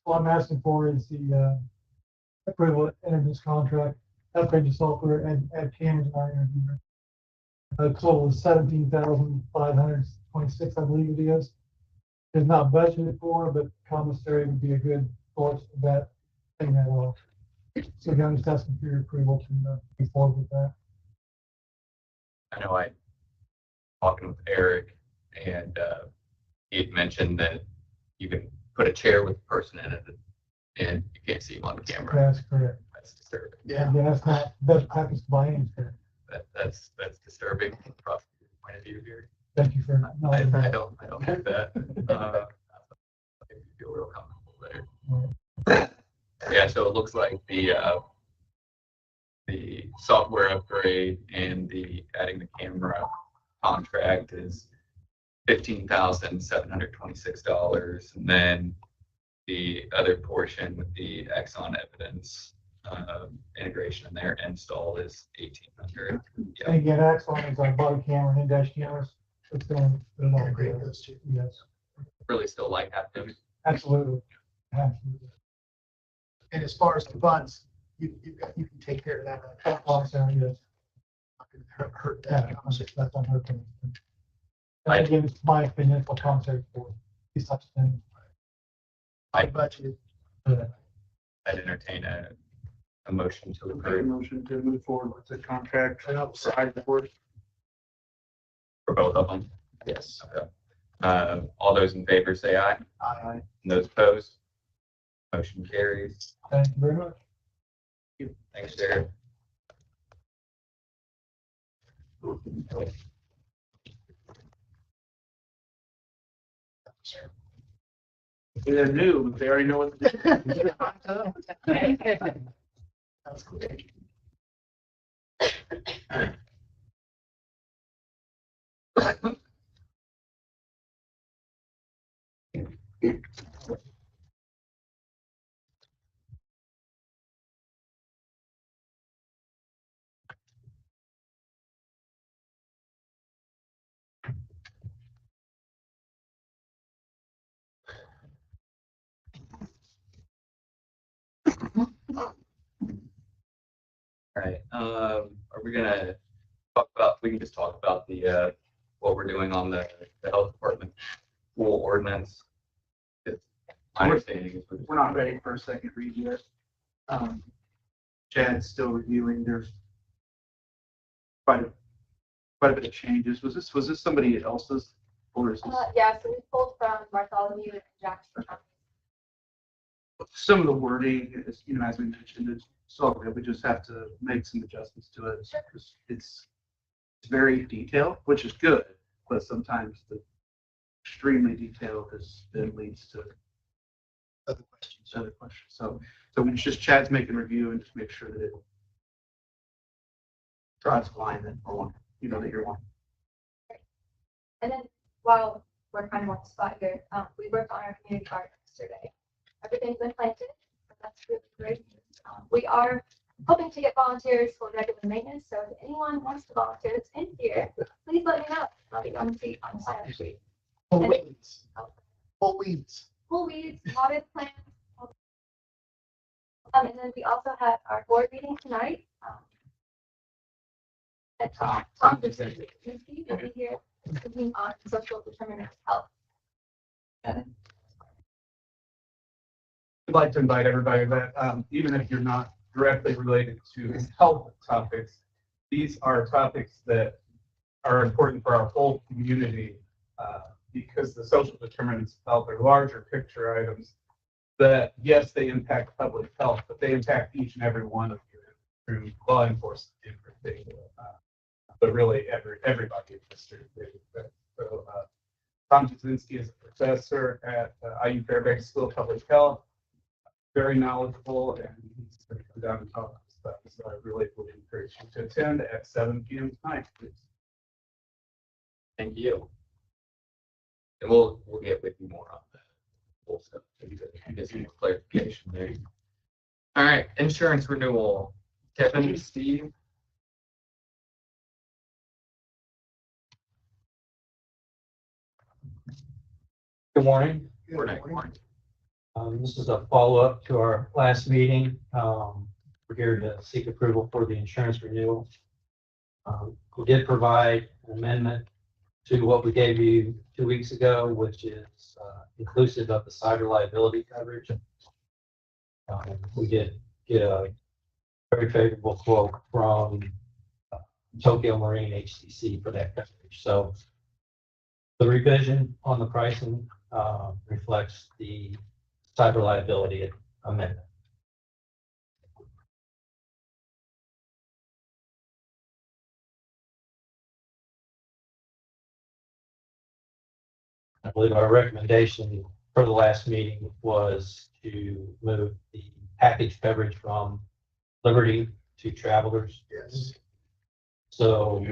What I'm asking for is the approval to enter this contract, upgrade the software, and add cameras in our interview room. A total of $17,526, I believe it is. It's not budgeted for, but commissary would be a good source of that, paying that off. So again, just asking for your approval to move forward with that. I know I talking with Eric, and he had mentioned that you can put a chair with a person in it, and you can't see him on the camera. That's correct. That's disturbing. Yeah. And that's not best practice by any stretch. That's disturbing from the prosecutor's point of view here. Thank you for I acknowledging that. don't get that. I feel real comfortable there. Yeah, so it looks like the software upgrade and the adding the camera contract is $15,726, and then the other portion with the Exxon evidence integration in there install is $1,800. And Yep. again, Axon is our body camera and dash cameras. It's going to all Integrate together. those two. Yes, Really still like having them. absolutely. Absolutely. And as far as the funds, you can take care of that. Awesome, yes. Not gonna hurt Yeah, that. that's on her. And again, it's my opinion for concert for these types of things. I budgeted. I'd entertain a motion to Make a approve motion to move forward with the contract side for for both of them. Yes. Okay. All those in favor say aye. I And those opposed? Motion carries. Thank you very much. Thanks, Jared. They're new, they already know what to do. That's quick. All right, are we gonna talk about, we can just talk about the, what we're doing on the health department pool ordinance? It's- My understanding is We're not ready for a second read yet. Chad's still reviewing, there's quite a bit of changes. Was this somebody else's? Or is this Yeah, so we pulled from Bartholomew and Jackson County. some of the wording is, as we mentioned, it's so we just have to make some adjustments to it. Because it's very detailed, which is good, but sometimes the extremely detailed then leads to Other questions. other questions. So it's just Chad's making review and just make sure that it drives the line that that you're wanting. And then while we're kind of on the spot here, we worked on our community garden yesterday. Everything's been planted, but that's really great. We are hoping to get volunteers for regular maintenance. So if anyone wants to volunteer that's in here, please let me know. I'll be on the seat on the side of the street. Full weeds. Full weeds. Full weeds, potted plants. And then we also had our board meeting tonight. And Tom Jasinski will be here speaking on social determinants of health. I'd like to invite everybody that, even if you're not directly related to health topics, these are topics that are important for our whole community, because the social determinants of health are larger picture items that, yes, they impact public health, but they impact each and every one of you through law enforcement in particular, but really everybody in the street. So, Tom Jasinski is a professor at IU Fairbanks School of Public Health. Very knowledgeable, and he's going to come down and talk about stuff. So I really would encourage you to attend at 7 p.m. tonight, please. Thank you. And we'll get with you more on that. We'll get some clarification there. All right, insurance renewal. Kevin, Steve. Good morning. Morning. This is a follow-up to our last meeting. We're here to seek approval for the insurance renewal. We did provide an amendment to what we gave you 2 weeks ago, which is inclusive of the cyber liability coverage. We did get a very favorable quote from Tokyo Marine HCC for that coverage. So the revision on the pricing reflects the cyber liability amendment. I believe our recommendation for the last meeting was to move the package coverage from Liberty to Travelers. Yes. So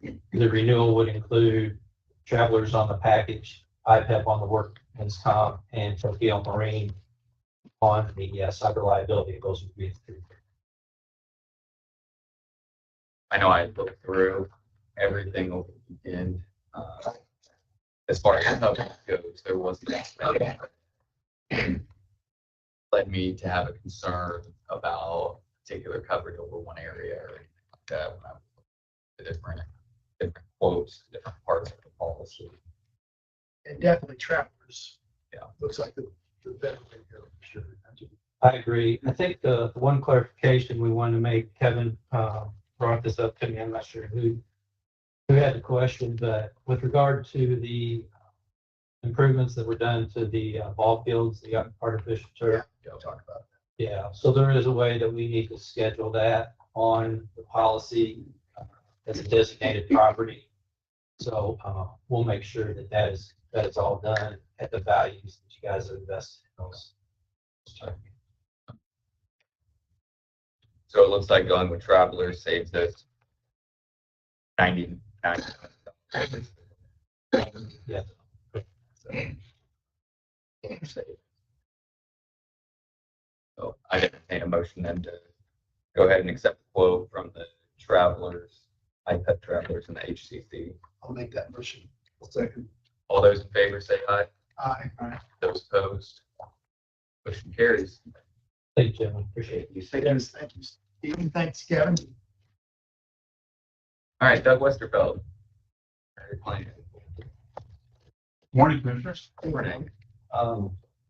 the renewal would include Travelers on the package, IPEP on the workman's comp, and Tokyo Marine on the cyber liability. It goes with me. I know I looked through everything over the weekend. As far as coverage goes, there wasn't that led me to have a concern about particular coverage over one area or anything like that when I was looking at different quotes, different parts of the policy. And definitely travelers. Yeah. Looks like the better way to go, for sure. I agree. I think the one clarification we wanted to make, Kevin brought this up to me. I'm not sure who had the question, but with regard to the improvements that were done to the ball fields, the artificial turf. Yeah, we'll talk about Yeah, so there is a way that we need to schedule that on the policy as a designated property. So we'll make sure that that is all done at the values that you guys have invested in those. So it looks like going with Travelers saves us 99. Yeah. So I entertain a motion then to go ahead and accept the quote from the Travelers, IPEP Travelers and the HCC. I'll make that motion. Second. All those in favor say aye. Aye. Those opposed, motion carries. Thank you, gentlemen. Appreciate you. Yes, thank you, Stephen. Thanks, Kevin. All right, Doug Westerfeld. Area Plan. Morning, Commissioners. Morning.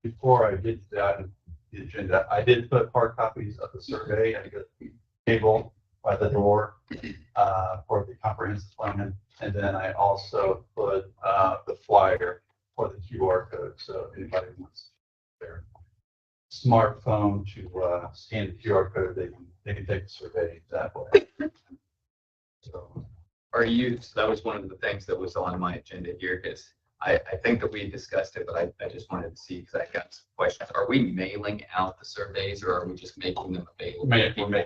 Before I get to that, the agenda, I did put hard copies of the survey at the table by the door for the comprehensive plan. And then I also put the flyer for the QR code. So if anybody wants their smartphone to scan the QR code, they can take the survey that way. So So that was one of the things that was on my agenda here, because I think that we discussed it, but I just wanted to see, because I got some questions. Are we mailing out the surveys, or are we just making them available to people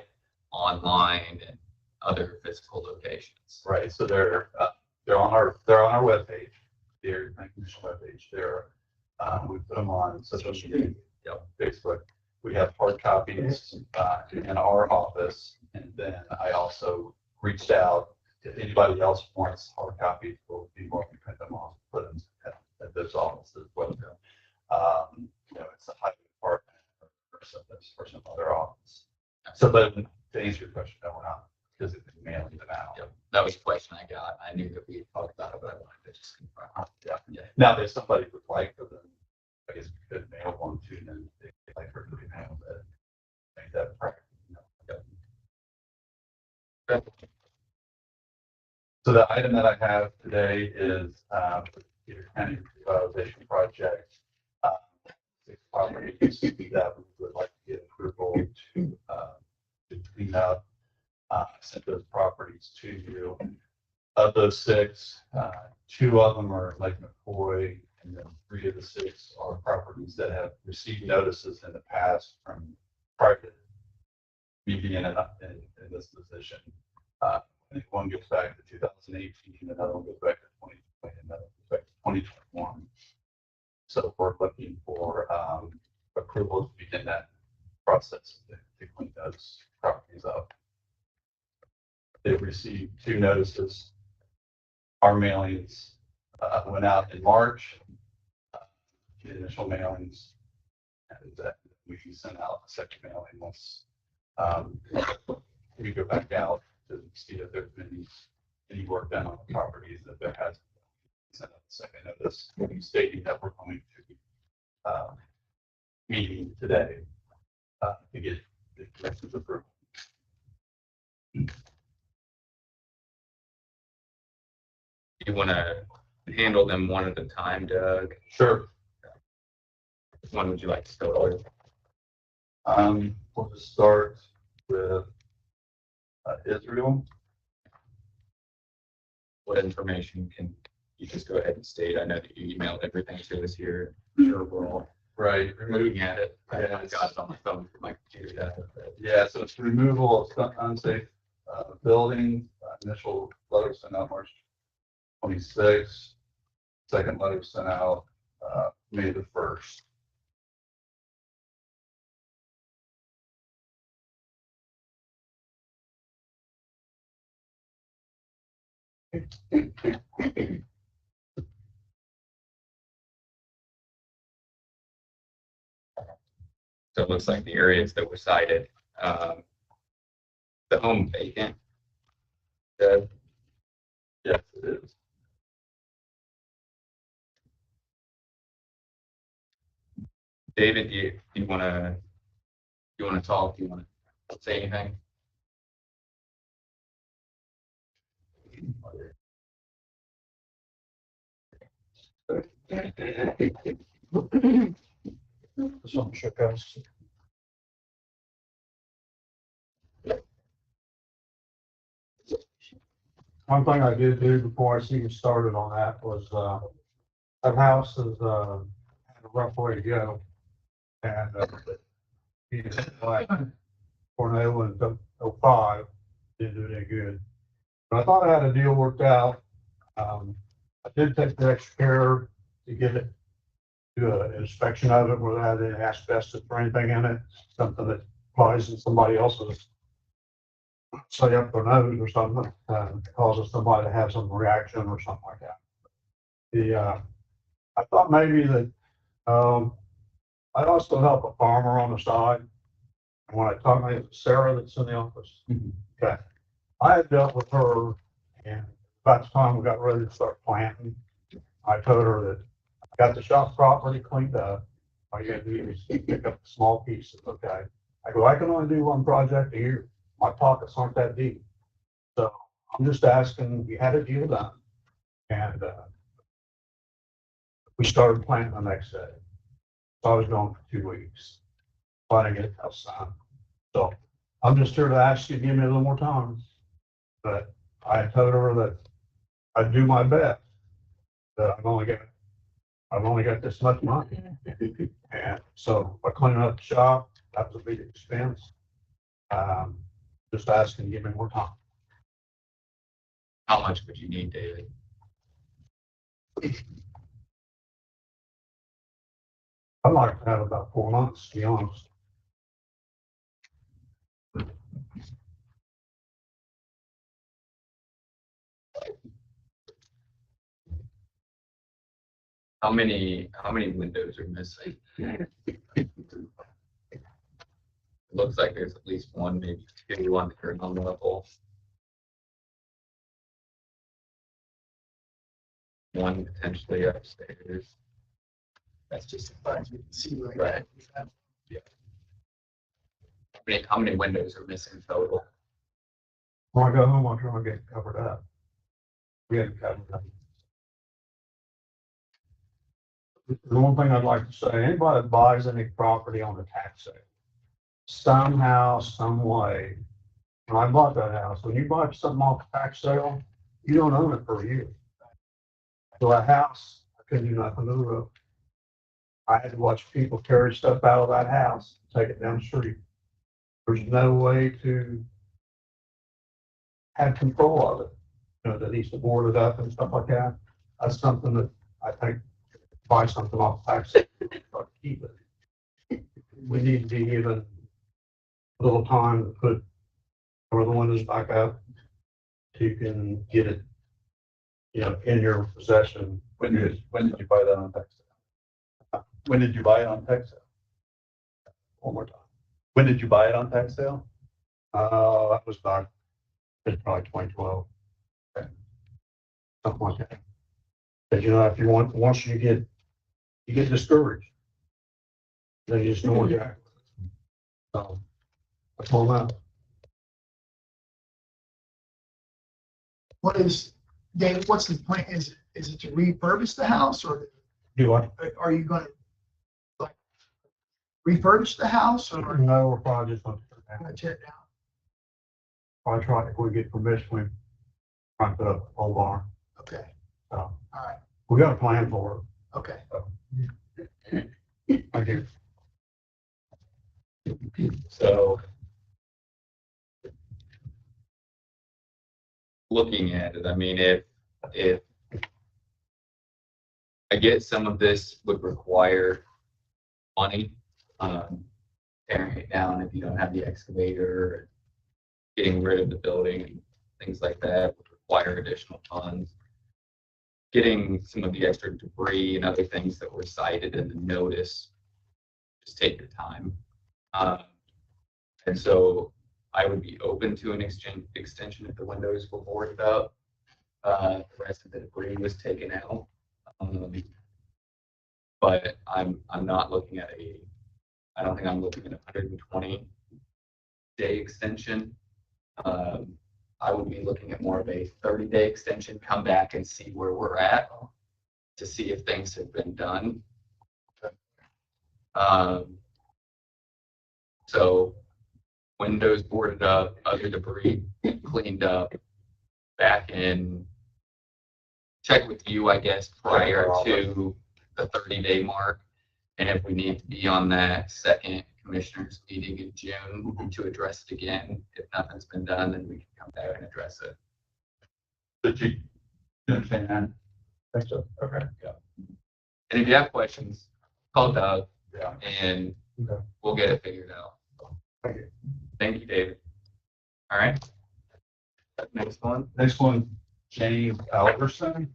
online and other physical locations? right, so they're on our webpage, the Area Plan Commission webpage. We put them on social media, Facebook. We have hard copies in our office, and then I also reached out. If anybody else wants hard copies, we'll be more than print them off, put them at those offices. Whether it's a highway department or some other office. So, but to answer your question, no, we're not physically mailing them out. Yep. That was a question I got. I knew that we had talked about it, but I wanted to just confirm. Yeah. Now, if somebody would like for them, I guess we could mail one to them. They'd like for it to be mailed, but make that practical. So the item that I have today is the Decatur County revitalization project. 6 properties that we would like to get approval to clean up. I sent those properties to you. Of those 6, 2 of them are Lake McCoy, and then 3 of the 6 are properties that have received notices in the past from private me being in this position. I think one goes back to 2018, another one goes back to 2020, another goes back to 2021. So we're looking for approval to begin that process to clean those properties up. They've received 2 notices. Our mailings went out in March. The initial mailings, and that we sent out the second mailing once we go back out to see if there's been any work done on the properties, that there has been sent out the second notice stating that we're going to meeting today to get the commission's approval. You want to handle them one at a time, Doug? Sure. Which one would you like to start with? We'll just start with Israel. What information can you just go ahead and state? I know that you emailed everything to us here. I'm sure we're all Right. looking at it. I Yeah, got it on my phone from my computer. Yeah, so it's removal of unsafe building. Initial letter sent out March 26th. Second letter sent out May the 1st. So it looks like the areas that were cited, the home vacant. The, Yes, it is. David, do you want to talk? Do you want to say anything? Some shook us. One thing I did do before I even started on that was, that house is, had a rough way to go. And, it was like tornado in '05, didn't do any good. But I thought I had a deal worked out. I did take the extra care to get it, do an inspection of it without any asbestos or anything in it, something that applies in somebody else's, say up their nose or something, causes somebody to have some reaction or something like that. I thought maybe that, I'd also help a farmer on the side. And when I talked to Sarah that's in the office, okay, I had dealt with her, and about the time we got ready to start planting, I told her that I got the shop property cleaned up. All you gotta do is pick up the small pieces, okay? I go, I can only do one project a year. My pockets aren't that deep. So I'm just asking, we had a deal done. And we started planting the next day. So I was gone for 2 weeks. Trying to get it outside. So I'm just here to ask you to give me a little more time. But I told her that I'd do my best. That I've only got this much money. And so by cleaning up the shop, that was a big expense. Just asking to give me more time. How much would you need, David? I'd like to have about 4 months, to be honest. How many windows are missing? It looks like there's at least one, maybe two on the ground level. One potentially upstairs. That's just right. Yeah. How many windows are missing total? When I go home, I'll try and get it covered up. We had it covered up. The one thing I'd like to say, anybody that buys any property on a tax sale, somehow, some way, when I bought that house, when you buy something off a tax sale, you don't own it for a year. So a house, I couldn't do nothing to the roof. I had to watch people carry stuff out of that house, take it down the street. There's no way to have control of it. You know, that needs to board it up and stuff like that. That's something that I think buy something off tax, try to keep it. We need to be given a little time to put or the windows back up so you can get it, you know, in your possession. When did you buy that on tax sale? When did you buy it on tax sale? One more time. When did you buy it on tax sale? That was back, it's probably 2012. Okay. Something like that. Because you know, if you want, once you get discouraged, then you just know where you're at. So, that's all that. What is, David, what's the plan? Is it to refurbish the house or Do what? are you gonna like refurbish the house or No, we're probably just gonna tear it down? probably try, if we get permission, we try to put up a pole barn. Okay, So all right, we got a plan for okay. it. I do. So looking at it, I mean, if I get some of this would require money, tearing it down if you don't have the excavator, getting rid of the building and things like that would require additional funds. Getting some of the extra debris and other things that were cited in the notice, just take your time. And so I would be open to an extension if the windows were boarded up. The rest of the debris was taken out. But I'm not looking at I don't think I'm looking at a 120-day extension. I would be looking at more of a 30-day extension, come back and see where we're at to see if things have been done. So windows boarded up, other debris cleaned up, back in, check with you, I guess, prior to the 30-day mark. And if we need to be on that second commissioners meeting in June to address it again, if nothing's been done, then we can come back and address it. Did you understand that? Think so. Okay. Yeah. And if you have questions, call Doug Yeah. and Okay. we'll get it figured out. Thank you. Thank you, David. All right. Next one. Next one, James Alverson.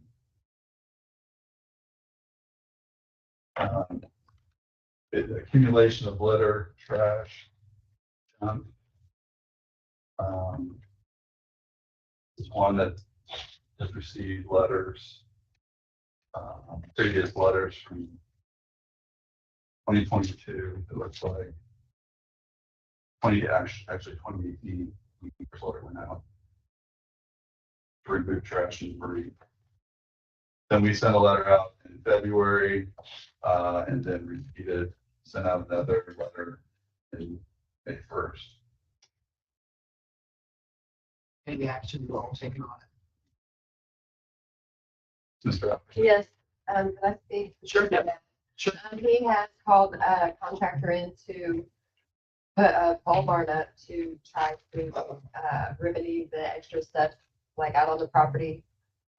Accumulation of litter, trash, junk. This one that has received letters, previous letters from 2022, it looks like. 2018, first letter went out. To remove trash and debris. Then we sent a letter out in February, and then repeated, sent out another letter in May 1st. Any action you all taken on it? Mr. Alverson. Yes, can I speak? Sure. Sure. He has called a contractor in to put a pole barn up to try to remedy the extra stuff like out on the property.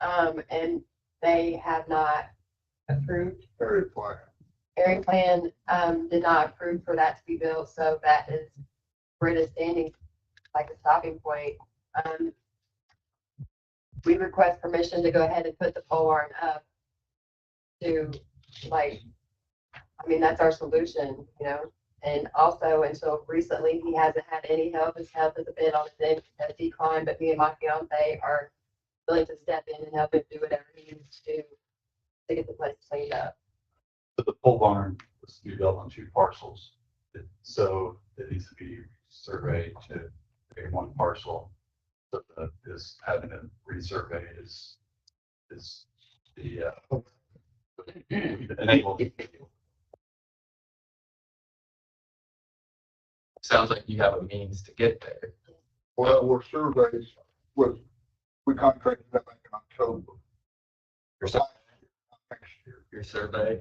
And they have not approved. Area plan did not approve for that to be built, so that is where it is standing, like a stopping point. We request permission to go ahead and put the pole barn up to, like, I mean, that's our solution, you know? And also, until recently, he hasn't had any help. His health has been on his decline, but me and my fiance are willing to step in and help him do whatever he needs to get the place cleaned up. But the pole barn was to be built on 2 parcels. So it needs to be surveyed to a 1 parcel. So that is having it resurveyed is the enable. Sounds like you have a means to get there. Well, we're surveys with, we contracted that back in October. Your survey, Next year. your survey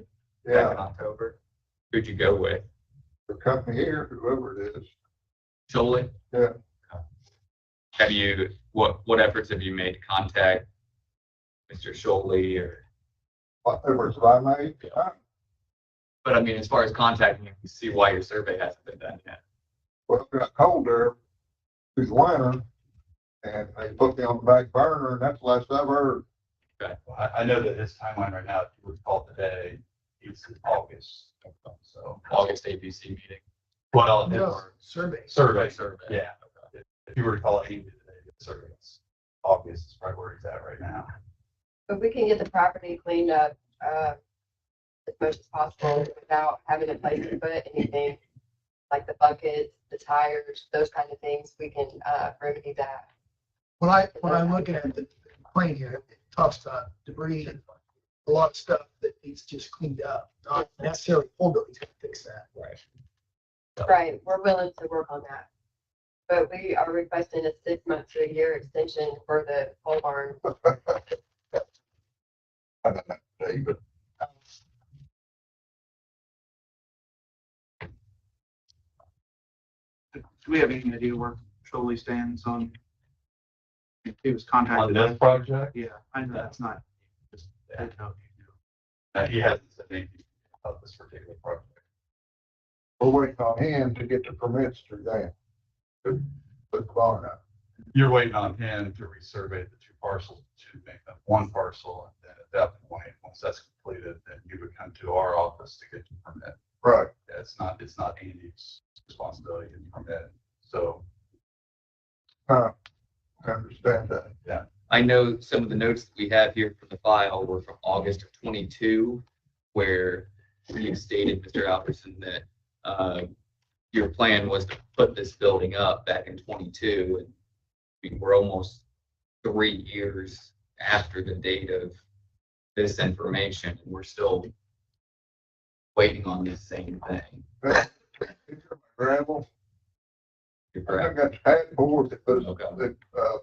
back in Yeah, October. Who'd you go with? the company here, whoever it is. Jolie? Yeah. Have you, what efforts have you made to contact Mr. Sholey or, Whatever I made, but I mean, as far as contacting him, you see why your survey hasn't been done yet. well, it got cold there through the winter, and they put me on the back burner, and that's the last I've heard. I know that his timeline right now, if you would call today, it's August. So August ABC meeting. well, No, survey. survey, Survey. yeah. If you were to call Amy today, the survey, it's August is probably where he's at right now. If we can get the property cleaned up as much as possible without having to place and put anything like the buckets, the tires, those kind of things, we can remedy that. When I look at it, here, it talks about debris and a lot of stuff that needs just cleaned up. Not necessarily full building's gonna fix that. Right. Right, we're willing to work on that. But we are requesting a 6 month to a year extension for the pole barn. I don't know, David. Do we have any idea where Trolley stands on? He was On contacted. this project, Yeah, I know that's not. Just, I didn't know if you knew. he hasn't said anything about this particular project. We're waiting on him to get the permits through them. Put the barn up. You're waiting on him to resurvey the two parcels to make them one parcel, and then at that point, once that's completed, then you would come to our office to get the permit. Right. Yeah, it's not Andy's responsibility to permit, so. I understand that. I know some of the notes that we have here from the file were from August of 22, where you stated, Mr. Albertson, that your plan was to put this building up back in 22, and we were almost 3 years after the date of this information, and we're still waiting on this same thing. Gravel. You're I correct. got the pad board that was, Okay. that,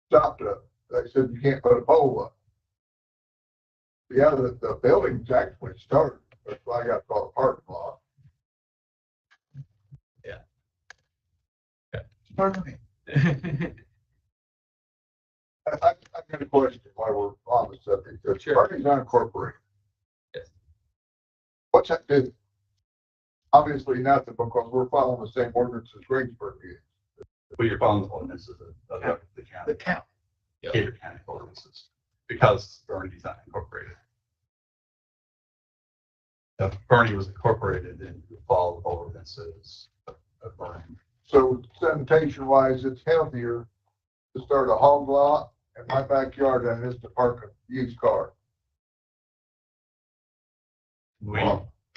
stopped it. They said you can't put a pole up. Yeah, the building's actually started. That's why I got called a parking lot. Pardon me. I got a question while we're on the subject. The Sure. parking's unincorporated. Yes. What's that do? Obviously nothing, because we're following the same ordinance as Greensburg is. But you're following the ordinances of the The county, county. Decatur County ordinances, because Bernie's not incorporated. If Bernie was incorporated, then you would follow the ordinances of Bernie. So sanitation wise, it's healthier to start a hog lot in my backyard than it is to park a used car. We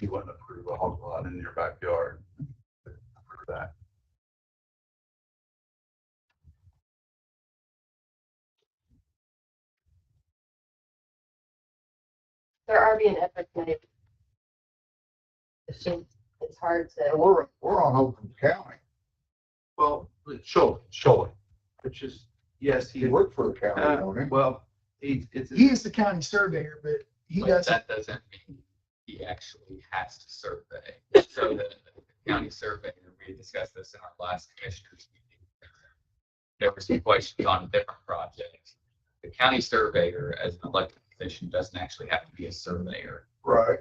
wouldn't approve a hog lot in your backyard. Approve that. There are being efforts made. It's just, it's hard And to, we're on Oakland County. Well, Shoal, which is, yes, He worked for the county, don't he? well, He is the county surveyor, but he But doesn't. that doesn't mean he actually has to survey. So the county surveyor, we discussed this in our last commissioners meeting. There were some questions on different projects. The county surveyor, as an elected position, doesn't actually have to be a surveyor. Right.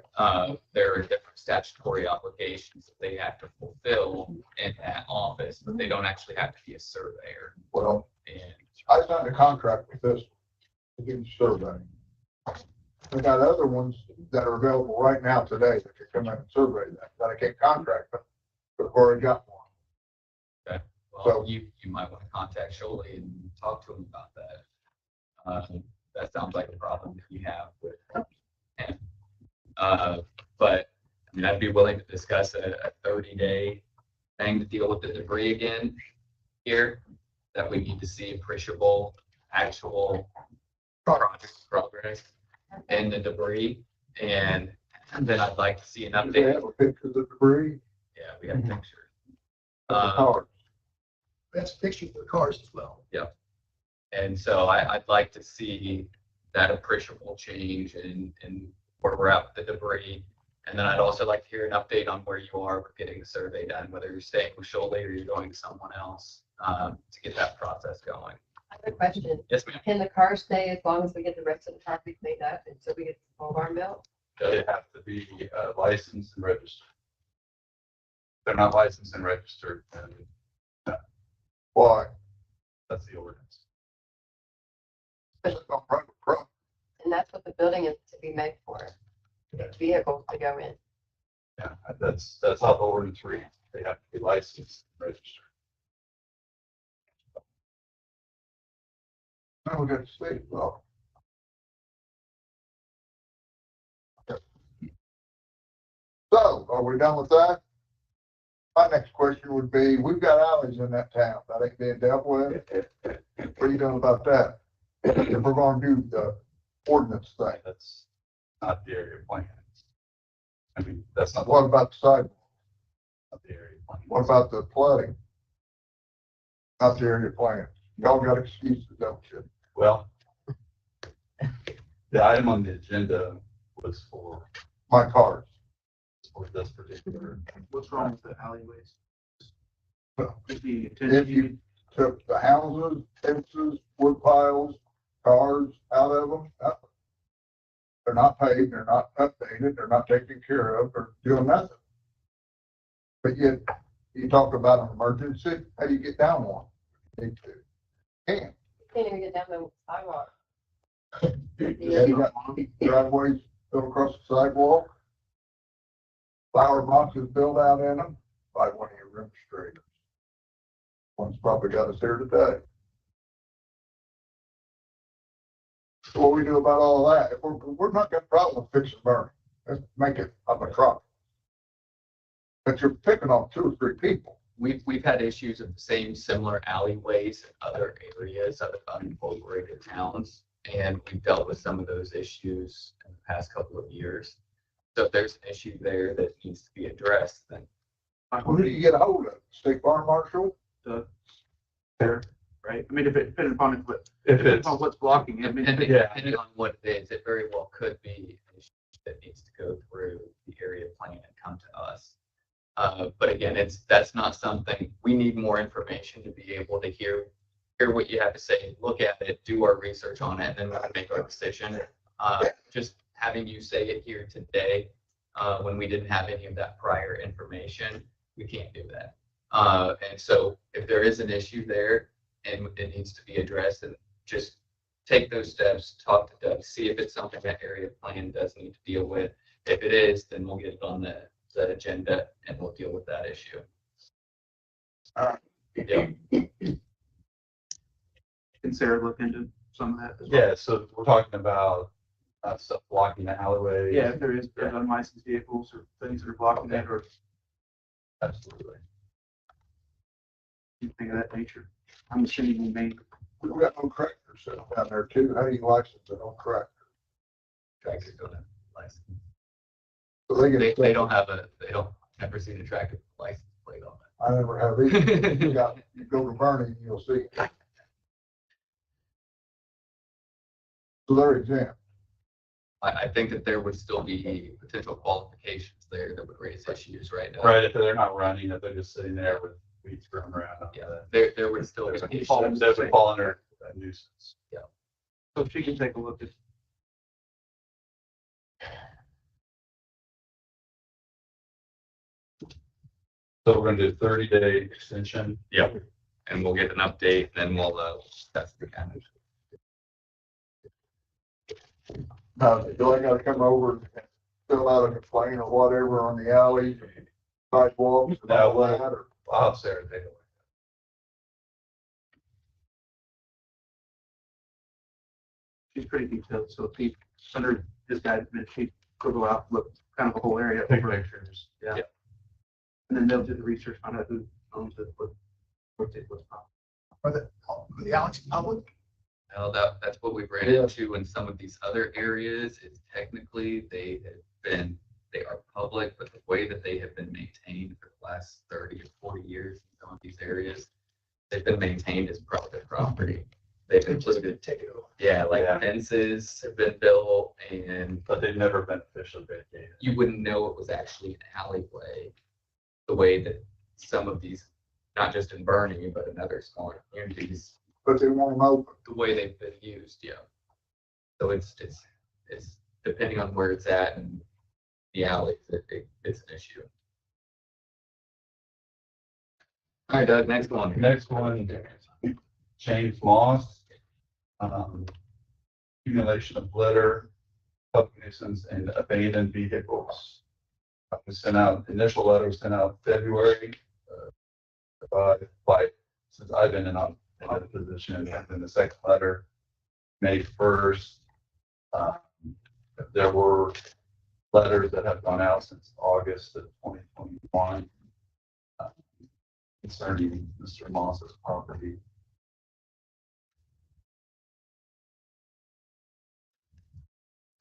There are different statutory obligations that they have to fulfill in that office, but they don't actually have to be a surveyor. Well, And I signed a contract with this to do the survey. We got other ones that are available right now today that could come in and survey that I can't contract, but we've already got one. well, you might want to contact Sholey and talk to him about that. That sounds like a problem that you have with him. But I mean, I'd be willing to discuss a 30-day thing to deal with the debris again here, that we need to see appreciable, actual project progress in the debris. And then I'd like to see an Do they update. have a picture of the debris? Yeah, we have pictures. Of the cars? That's pictures of the cars as well. And so I'd like to see that appreciable change in where we're at with the debris. And then I'd also like to hear an update on where you are with getting the survey done, whether you're staying with Sholey or you're going to someone else to get that process going. I have a question. Yes, ma'am. Can the car stay as long as we get the rest of the property cleaned up and so we get the pole barn built? They have to be licensed and registered. They're not licensed and registered, and Why? that's the ordinance. It's on private property. And that's what the building is to be made for, to get vehicles to go in. Yeah, that's how the ordinance reads. They have to be licensed and registered. Now we got the state law. So, are we done with that? My next question would be, we've got alleys in that town that ain't being dealt with. What are you doing about that? if we're gonna do the ordinance thing, That's not the area plan. I mean, that's not what about the sidewalk? the area plan. What about the flooding? Not the area plan. Y'all got excuses, don't you? Well, the item on the agenda was for My cars. this particular. What's wrong with the alleyways? Well, If you If you took the houses, fences, wood piles, cars out of them, they're not paid, they're not updated, they're not taken care of, they're doing nothing. But yet, you talk about an emergency, how do you get down one? You need to. Can't. Can't even get down the sidewalk. Yeah, you got driveways built across the sidewalk. Flower boxes built out in them by one of your room straighteners. One's probably got us here today. So what we do about all of that? If we're not got a problem with fixing burning, let's make it a metropolis. But you're picking on 2 or 3 people. We've had issues of the same similar alleyways in other areas, other unincorporated towns, and we've dealt with some of those issues in the past couple of years. So if there's an issue there that needs to be addressed, then Who do you get a hold of? State Farm Marshal? There, right? I mean, if it depends upon what, If depends it's, on what's blocking it. I mean, depending on what it is, it very well could be an issue that needs to go through the area plan and come to us. But again, that's not something, we need more information to be able to hear what you have to say, look at it, do our research on it, and then we'll make our decision. Just having you say it here today, when we didn't have any of that prior information, we can't do that. And so if there is an issue there and it needs to be addressed, and just take those steps, talk to Doug, see if it's something that area plan does need to deal with. If it is, then we'll get it on the agenda and we'll deal with that issue. Yeah. Can Sarah look into some of that as well? yeah, so we're talking about stuff blocking the alleyway. Yeah, if there is unlicensed vehicles or things that are blocking it or Absolutely. anything of that nature. I'm assuming we may. We've got no tractors sitting down there too. How do you license it on tractor? Tractors don't have a license. So they get. They don't never seen a tractor with a license plate on it. I never have either. You go to Bernie and you'll see. So they're exempt. I think that there would still be potential qualifications there that would raise issues right now. Right, if they're not running, if they're just sitting there with weeds growing around. Yeah, there would still be issues. That would fall under a nuisance. So if she can take a look at. So we're gonna do 30-day extension. Yep. And we'll get an update, then we'll test the county. Do I gotta come over and fill out a complaint or whatever on the alley, sidewalks and all that? Or I'll have Sarah take a look. She's pretty detailed, so if he, under his guidance, she could go out, look kind of a whole area. Take over. pictures. Yeah. And then they'll do the research on it, who owns it, what's Are the Alex public? Well, that's what we've ran into in some of these other areas. Is technically they are public, but the way that they have been maintained for the last 30 or 40 years in some of these areas, they've been maintained as private property. They've included, fences have been built, But they've never been officially vacated. you wouldn't know it was actually an alleyway. The way that some of these, not just in Bernie, but in other smaller communities, but they won't open. the way they've been used, yeah. So it's depending on where it's at and the alleys, it's an issue. All right, Doug, next one. Next one, James Moss. Accumulation of litter, public nuisance, and abandoned vehicles. We sent out, initial letter was sent out February. Since I've been in that position, and then the second letter, May 1st. There were letters that have gone out since August of 2021 concerning Mr. Moss's property.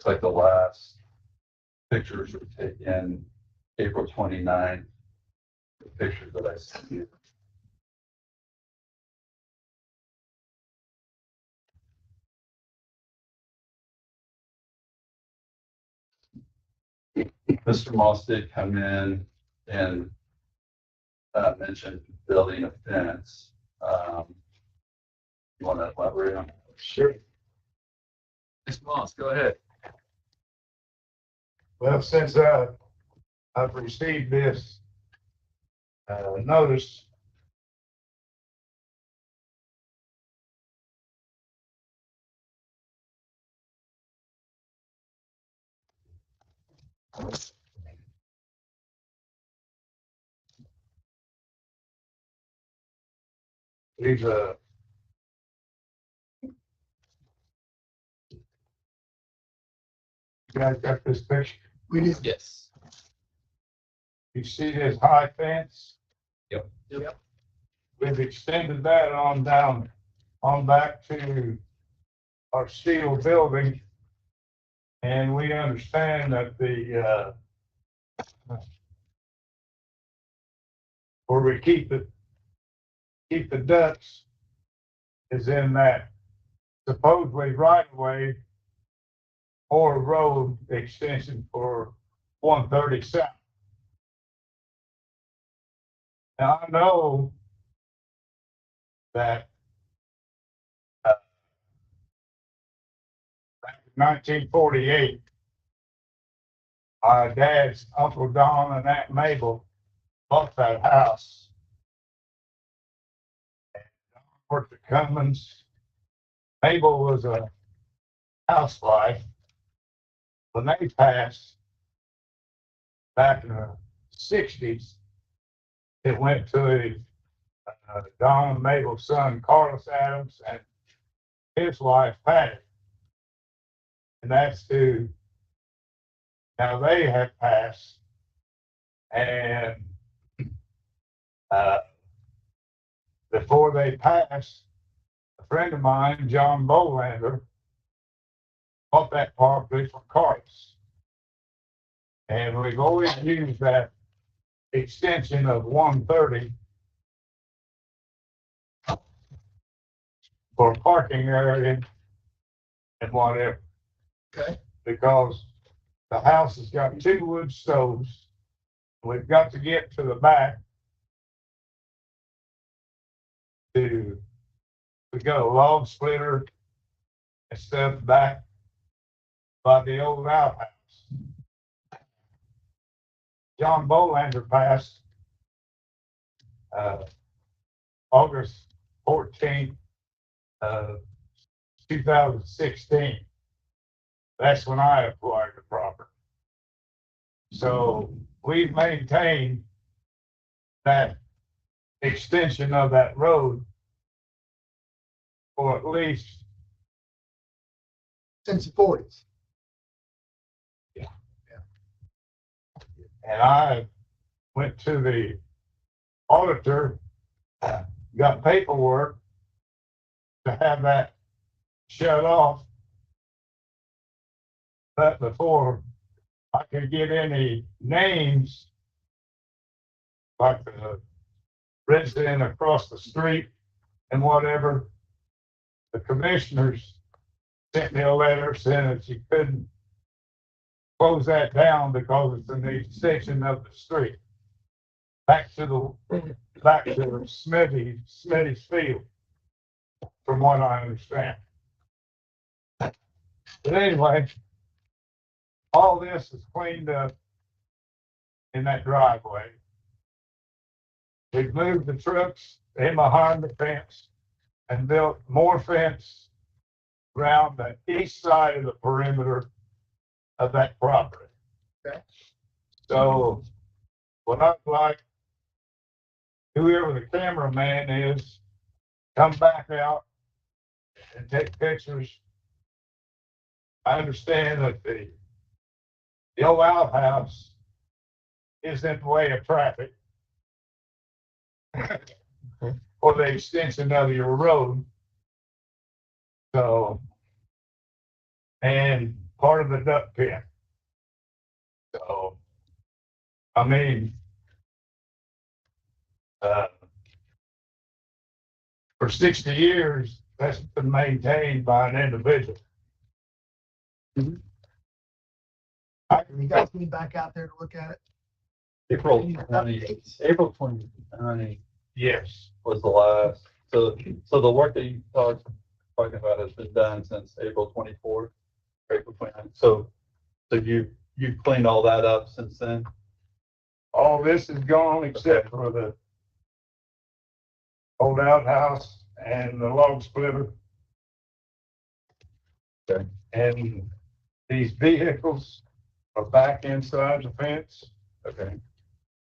Looks like the last pictures were taken April 29th. The pictures that I sent you. Mr. Moss did come in and mention building a fence. You want to elaborate on that? Sure. Mr. Moss, go ahead. Well, since I've received this notice, these you guys got this picture? We did. Yes. You see this high fence? Yep. Yep. We've extended that on down, on back to our steel building. And we understand that where we keep the ducks is in that supposedly right of way or road extension for 130 South. Now I know that back in 1948, my dad's Uncle Don and Aunt Mabel bought that house. And Don worked at Cummins. Mabel was a housewife. When they passed back in the 60s, it went to Don and Mabel's son, Carlos Adams, and his wife, Patty. And that's who, now they have passed. And before they passed, a friend of mine, John Bolander, bought that property from Carlos. And we've always used that extension of 130 for a parking area and whatever. Okay. Because the house has got 2 wood stoves. We've got to get to the back we got a log splitter and stuff back by the old outhouse. John Bolander passed August 14th, 2016. That's when I acquired the property. So we've maintained that extension of that road for at least Since the 40s. And I went to the auditor, got paperwork to have that shut off. But before I could get any names, like the resident across the street and whatever, the commissioners sent me a letter saying that you couldn't close that down because it's an extension of the street. Back to Smitty's field, from what I understand. But anyway, all this is cleaned up in that driveway. We've moved the trucks in behind the fence and built more fence around the east side of the perimeter of that property. Okay. So what I'd like, whoever the cameraman is, come back out and take pictures. I understand that the old outhouse is in the way of traffic for the extension of your road. So, and part of the duck pen. So, I mean, for 60 years, that's been maintained by an individual. You guys need back out there to look at it? April Any 20, updates? April 2020 Yes. was the last, so the work that you talking about has been done since April 24th, April 29th. So you've cleaned all that up since then? All this is gone except for the old outhouse and the log splitter. Okay. And these vehicles are back inside the fence. Okay.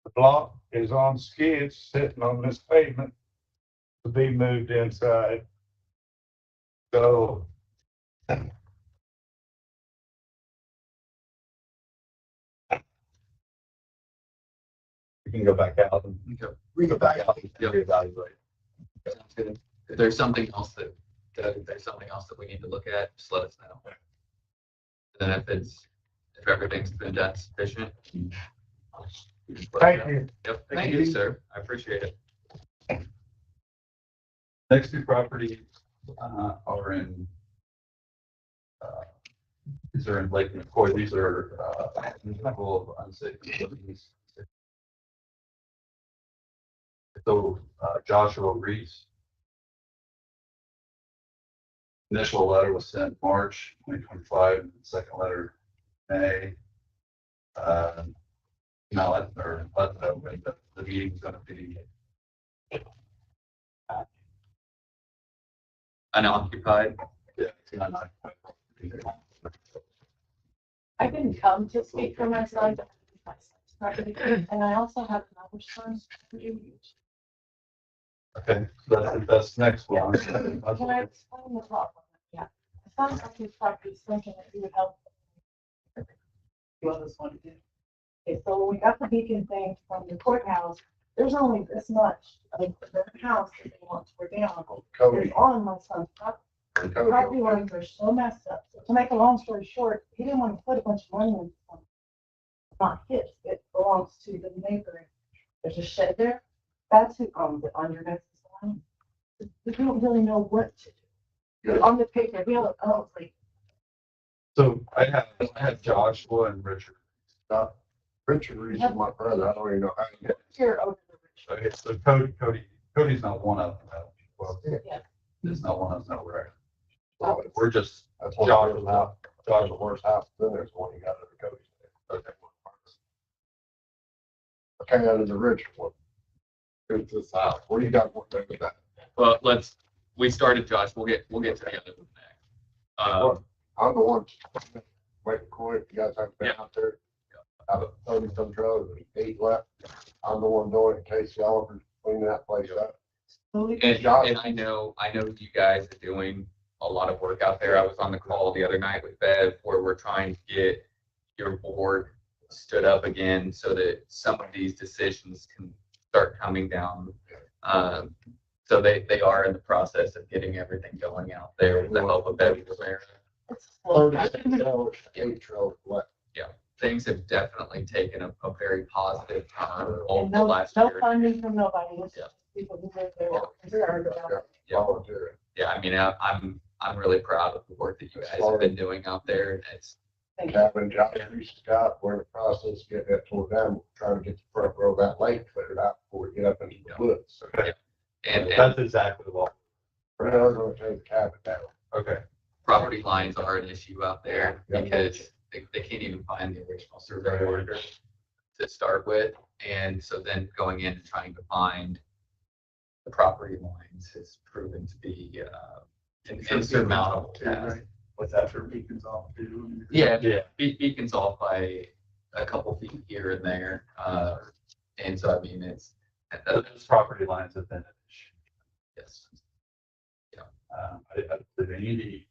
The block is on skids sitting on this pavement to be moved inside. So We can go back out and go back out and reevaluate. Sounds good. If there's something else that, if there's something else that we need to look at, just let us know. Then if everything's been done sufficient. just let us thank know. you. Yep, thank you, sir. I appreciate it. Next two properties are in, these are in Lake McCoy. These are a couple of unsafe facilities. So Joshua Reese. Initial letter was sent March 2025, second letter May. Now let know when the meeting's gonna be. Unoccupied. Yeah, it's not. I didn't come to speak for my son, but my son's property, and I also have another son for you. Okay, so that's next one. Can I explain the problem? Yeah. It sounds like his property is thinking that you would help. You others want to do. Okay, so when we got the beacon thing from the courthouse, there's only this much of the house that they want to tear down. It's on my son's property. The property lines are so messed up. So to make a long story short, he didn't want to put a bunch of money in something. Not his, it belongs to the neighbor. There's a shed there. That's who owns it on your next line. We don't really know what to do. On the paper, we don't know, like, So I have Joshua and Richard. Richard Reese is my brother. I don't even know how to get. here over the Okay, so Cody's not one of them. Well, Yeah. there's not one of them, right? Oh. We're just, That's Josh's house. Josh's the worst house. Then there's one you got at the Cody's. okay. Okay, out of the rich one. It's this house. What do you got? What thing with that? Well, we started Josh. We'll get to the other one next. I'm the one. Wait, Corey, you guys have been Yeah. out there. Out of 30 some trailers, there's 8 left. I'm the one doing it in case y'all are cleaning that place up. And I know you guys are doing a lot of work out there. I was on the call the other night with Bev where we're trying to get your board stood up again so that some of these decisions can start coming down. So they are in the process of getting everything going out there with the help of Bev Rivera. 30 trailers, 8 trailers left. Things have definitely taken a very positive turn over And the last no year. funding from nobody, it's Yeah. just people who live there are concerned about it. Volunteering. Yeah, I mean, I'm really proud of the work that you guys have been doing out there. It's Thank you. Captain Josh Reese Scott, we're in the process of getting that tore down. We're trying to get the front row of that lake cleared out before we get up into the woods. and That's exactly what. We're going to take the cabin down. Okay. property lines are an issue out there Yeah. because they can't even find the original survey order to start with. And so then going in and trying to find the property lines has proven to be an insurmountable task. What's after beacons off too? Yeah, Yeah. Beacon's off by a couple feet here and there. And so, I mean, it's, Those property lines have been an issue. yes. I believe Andy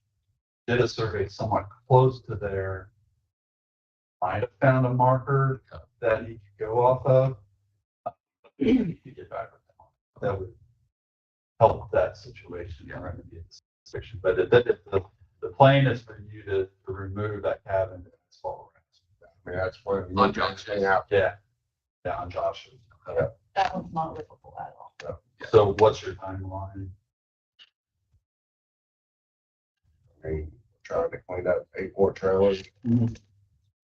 did a survey somewhat close to there. Might have found a marker that he could go off of. To get back with them. That would help that situation. Yeah, remedy the situation. But The plan is for you to remove that cabin and install I mean, that's when. On Josh's. Out. Yeah. Yeah, on Josh's. That one's not livable at all. So what's your timeline? I mean, trying to clean up 8 more trailers.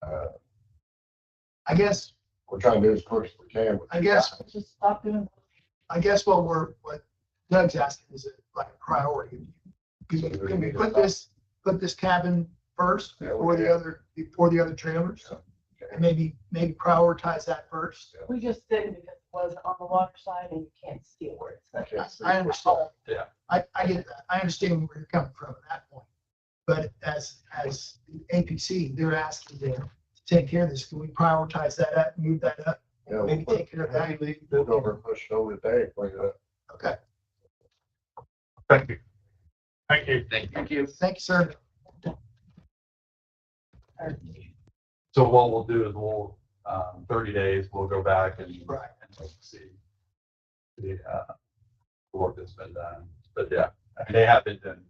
Uh, I guess, we're trying to do as quick as we can. I guess, Just stop doing. I guess what Doug's asking is like a priority. Can we put this cabin first before the other trailers? And maybe prioritize that first? We just didn't because it wasn't on the water side and you can't see where it's at. I understand. Yeah. I get that. I understand where you're coming from at that point. But as the APC, they're asking to take care of this. Can we prioritize that up, move that up? Yeah, Maybe take care of that. We'll go over and push it over today, clean it up. Okay. Thank you. Thank you. Thank you. Thank you, sir. So what we'll do is 30 days, we'll go back and Right. and see the work that's been done. But yeah, they have been done.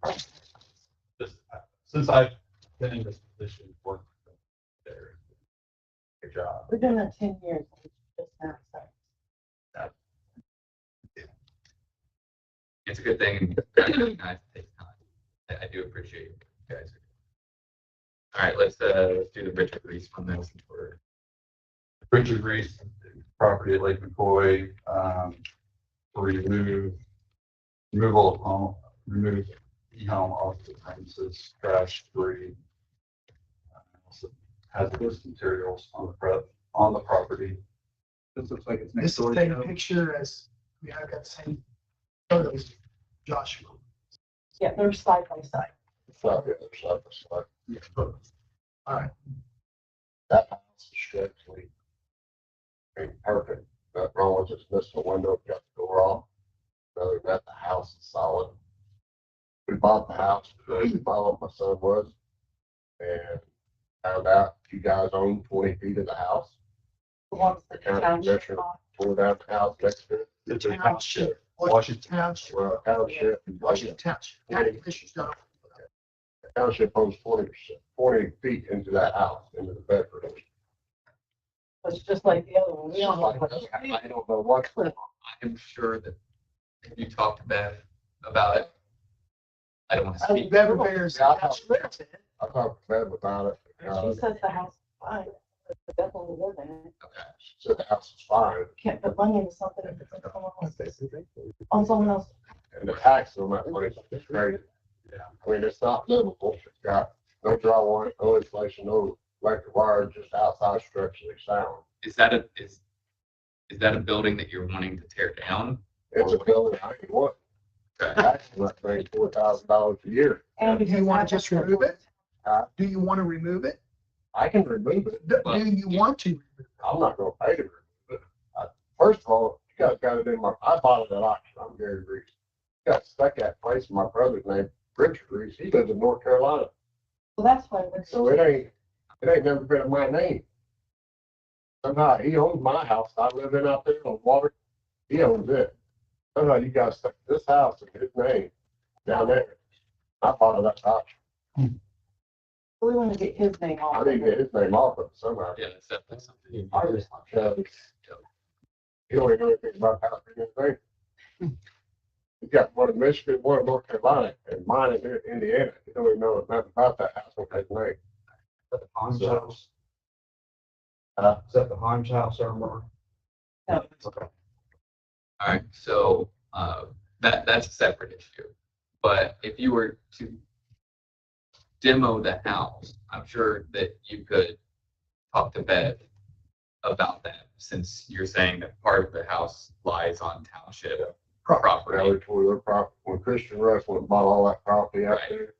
Just since I've been in this position, working there. Good job. We've done that 10 years. Just now, so. It's a good thing. And I take time. I do appreciate you guys. All right, let's do the Richard Reese one then. Since we're Richard Reese, property at Lake McCoy, removal of home, remove e-home off the premises, trash free. Hazardous materials on the property. This looks like it's This next is door. the same Joe. picture as, I've got the same photos, Joshua. Yeah, they're side by side. Side by side. All right. That house is structurally perfect. Nothing wrong with just missing a window, got the door off. Other than that, the house is solid. We bought the house because we followed my son was. And found out you guys own 20 feet of the house. The ones that the County township commissioner bought. tore down the house next to it. The township. Washington. Township. Well, township. Washington Township. County Commissioners don't. The township owns 20%, 40 feet into that house, into the bedroom. It's just like the other one. We don't have. I don't know what. I am sure that if you talk to Bev about it, I don't want to speak. Bever Bears. I talked to Bev about it. She says the house is fine. But definitely live in it. Okay. She said the house is fine. Can't put money into something if it's on someone else. And the tax on that place is crazy. Yeah. I mean, it's not livable. It's got no drywall, no insulation, no electric wire, just outside structurally sound. Is that a building that you're wanting to tear down? It's a building I can want. Okay. Taxes like $4,000 a year. And Do you want to just remove it? Huh? Do you want to remove it? I can remove it. Do you want to? I'm not gonna pay to remove it. First of all, you guys got it in I bought it at auction. I'm Gary Reese. Got stuck at place in my brother's name, Richard Reese. He lives in North Carolina. Well, that's why. So it ain't never been in my name. Somehow he owns my house. I live in out there on water. He owns it. Somehow you guys stuck this house in his name down there. I bought it at auction. We want to get his name I off. didn't get his name off of it somehow. Yeah, that's definitely something. You don't even know anything about house or anything. You got one in Michigan, one in North Carolina, and mine in here in Indiana. You don't even know nothing about that house or his name. At the Hans house. Huh? Is that the Hans house or more? No. Okay. All right, so that's a separate issue. But if you were to demo the house, I'm sure that you could talk to Bev about that, since you're saying that part of the house lies on township property. Now, when Christian Russ went and bought all that property out there,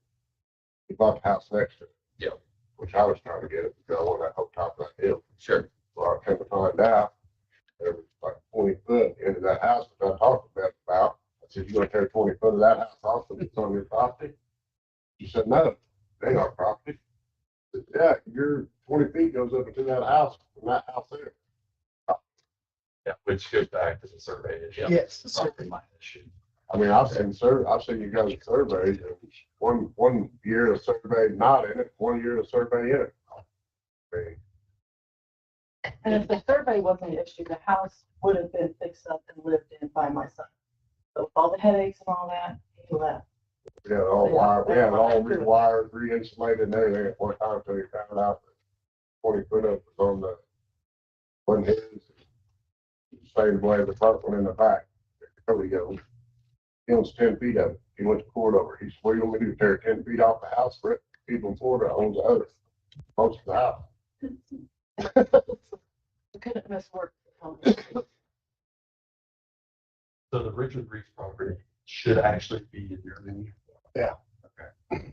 he bought the house next to it. Yep. Which I was trying to get it because I wanted that whole top of that hill. Sure. Well, I came to find out there was like 20 foot into that house, which I talked to Beth about. I said, you want to tear 20 foot of that house off so it's on your property? She said, no, they ain't our property. I said, yeah, your 20 feet goes up into that house from that house there. Yeah, which goes back to the survey issue. Yes, the It's not survey. my issue. I mean, I've seen you guys survey, and one year of survey not in it, 1 year of survey in it. I mean, And if the survey wasn't an issue, the house would have been fixed up and lived in by my son. So with all the headaches and all that, he left. we had it all rewired, re-insulated and everything at one time until you found out that 20 foot up was on the, wasn't his. Same way the front one in the back. There we go. He owns 10 feet of it. He went to court over. He said, what do you want me to do? Tear 10 feet off the house for it? People in Florida owns the other. Most of the house. We couldn't miss work. So the Richard Reese property should actually be in your name. Yeah. Okay.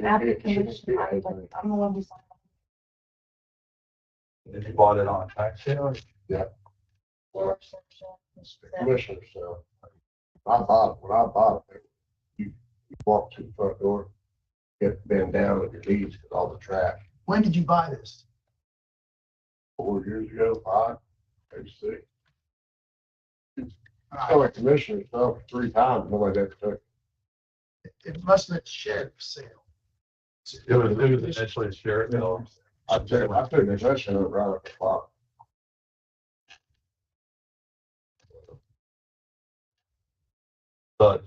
After condition, I'm the one who signed And you bought it on tax sale? it. Commissioner, so when I bought it, you walk to the front door, get bend down with your knees because all the trash. When did you buy this? 4 years ago, 5, maybe 6. I went commissioner stuff 3 times, nobody ever took it. It must have been shared for sale. It was initially a share. I took possession of it right at the spot. But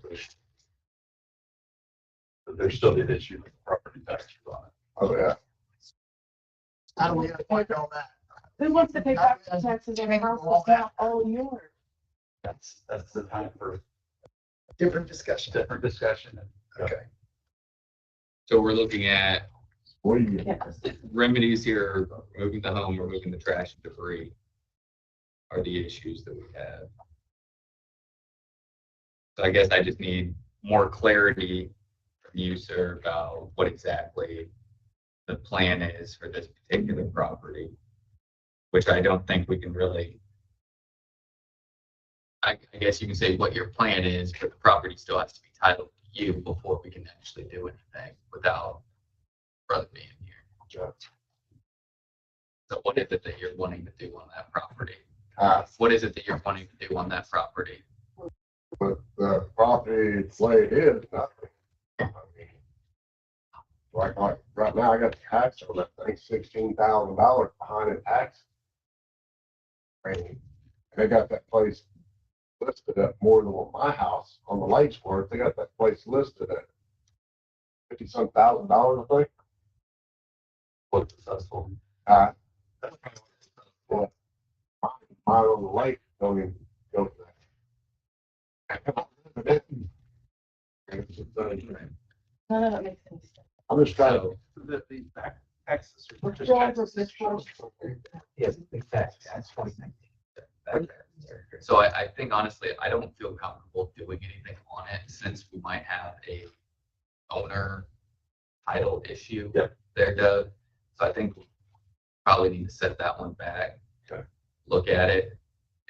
there's still an issue with property taxes on it. Oh, yeah. How do we avoid all that? Who wants to pay property taxes on a house that's not all yours? That's the time for Different discussion. different discussion. Okay. So we're looking at What do you? remedies here, removing the home, removing the trash and debris are the issues that we have. So I guess I just need more clarity from you, sir, about what exactly the plan is for this particular property, which I don't think we can really, I guess you can say what your plan is, but the property still has to be titled to you before we can actually do anything without brother being here. So what is it that you're wanting to do on that property? What is it that you're wanting to do on that property? But the property, the way it is, nothing. I mean, like right now, I got the tax on that thing, $16,000 behind in tax. I mean, they got that place listed at more than what my house on the lakes worth. They got that place listed at $50-some thousand, I think. What's successful? Well, mine on the lake don't even go to that. None of it makes any sense. I'm just trying to. The back taxes. Yes, exactly. That's 2019. So I think honestly, I don't feel comfortable doing anything on it since we might have a owner title issue there, Doug. So I think we probably need to set that one back. Okay. Look at it,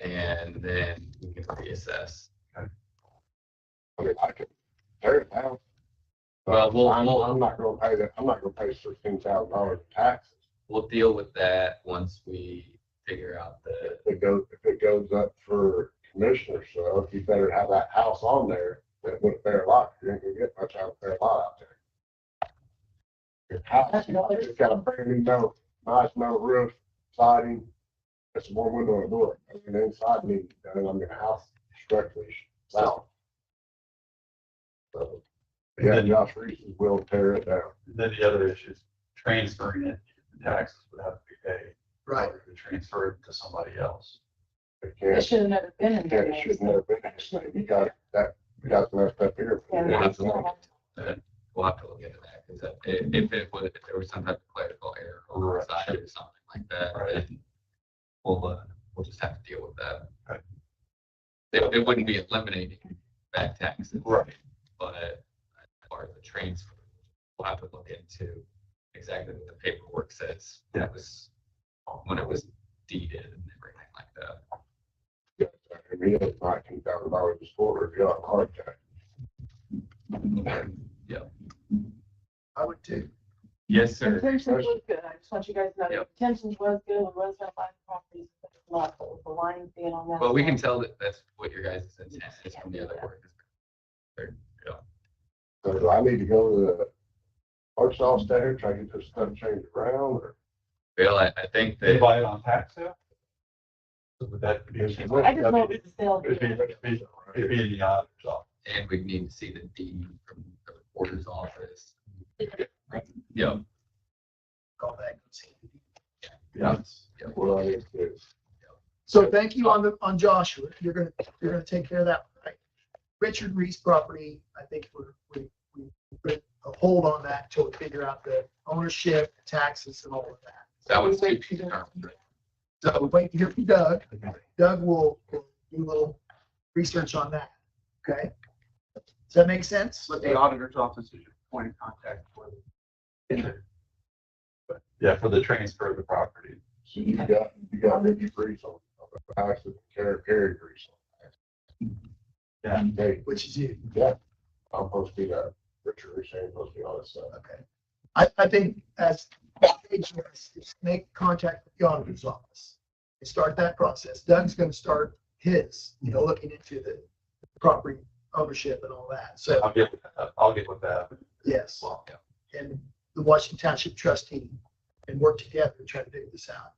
and then we can reassess. I mean, I could tear it down. Well, I'm not gonna pay that. I'm not gonna pay $16,000 taxes. We'll deal with that once we figure out the, If it goes up for commissioner, so you better have that house on there that with a fair lot. You ain't gonna get much out of a fair lot out there. Your house, it's got a brand new nice metal roof, siding. It's one window and a door. And inside me, and I mean, the house structurally sound. So, yeah, Josh Reese is will tear it down. Then the other issue is transferring it, the taxes would have to be paid. Right. In order to transfer it to somebody else. It It can't, should have never been in there. it should never been his name. You got that, you got messed up here. Yeah, we'll have that's not- we'll have to look into that, because if there was some type of clerical error or Right. side or something like that, Right. then we'll just have to deal with that. Right. It wouldn't be eliminating back taxes. Right. But as far as the transfer, we'll have to look into exactly what the paperwork says. That was when it was deeded and everything like that. Yeah, I mean, it's $19,000 a quarter, if you have a heart attack. Yeah. I would too. Yes, sir. Intentions was good. I just want you guys to know, the Yep. intentions was good. It was gonna buy the properties, but it's not, the line being on that. Well, we can side. tell that that's what your guys' intent is from the other work that's been So do I need to go to the parts off there, try to get this stuff changed around, or? Bill, I think They that, buy it on tax sale? So would that be? I just know it's a sale. It'd be in the auditor's office. and we need to see the deed from the reporter's office. Yeah, Call that. Yeah. Well, I need to. So thank you on Joshua. You're gonna take care of that, right? Richard Reese property, I think we put a hold on that till we figure out the ownership, taxes and all of that. that was. So wait to hear from Doug. Doug will do a little research on that. Okay? Does that make sense? But the auditor's office is your point of contact for Yeah, for the transfer of the property. So you got Ricky Grease on the house with Carrie Grease on. Yeah. Hey, Which is you. yeah, I'm supposed to be Richard Reese ain't supposed to be all this stuff. Okay. I think as just make contact with the auditor's office and start that process. Doug's gonna start his, looking into the property ownership and all that. So, I'll get with that. yes. Well, And the Washington Township trustee and work together to try to figure this out.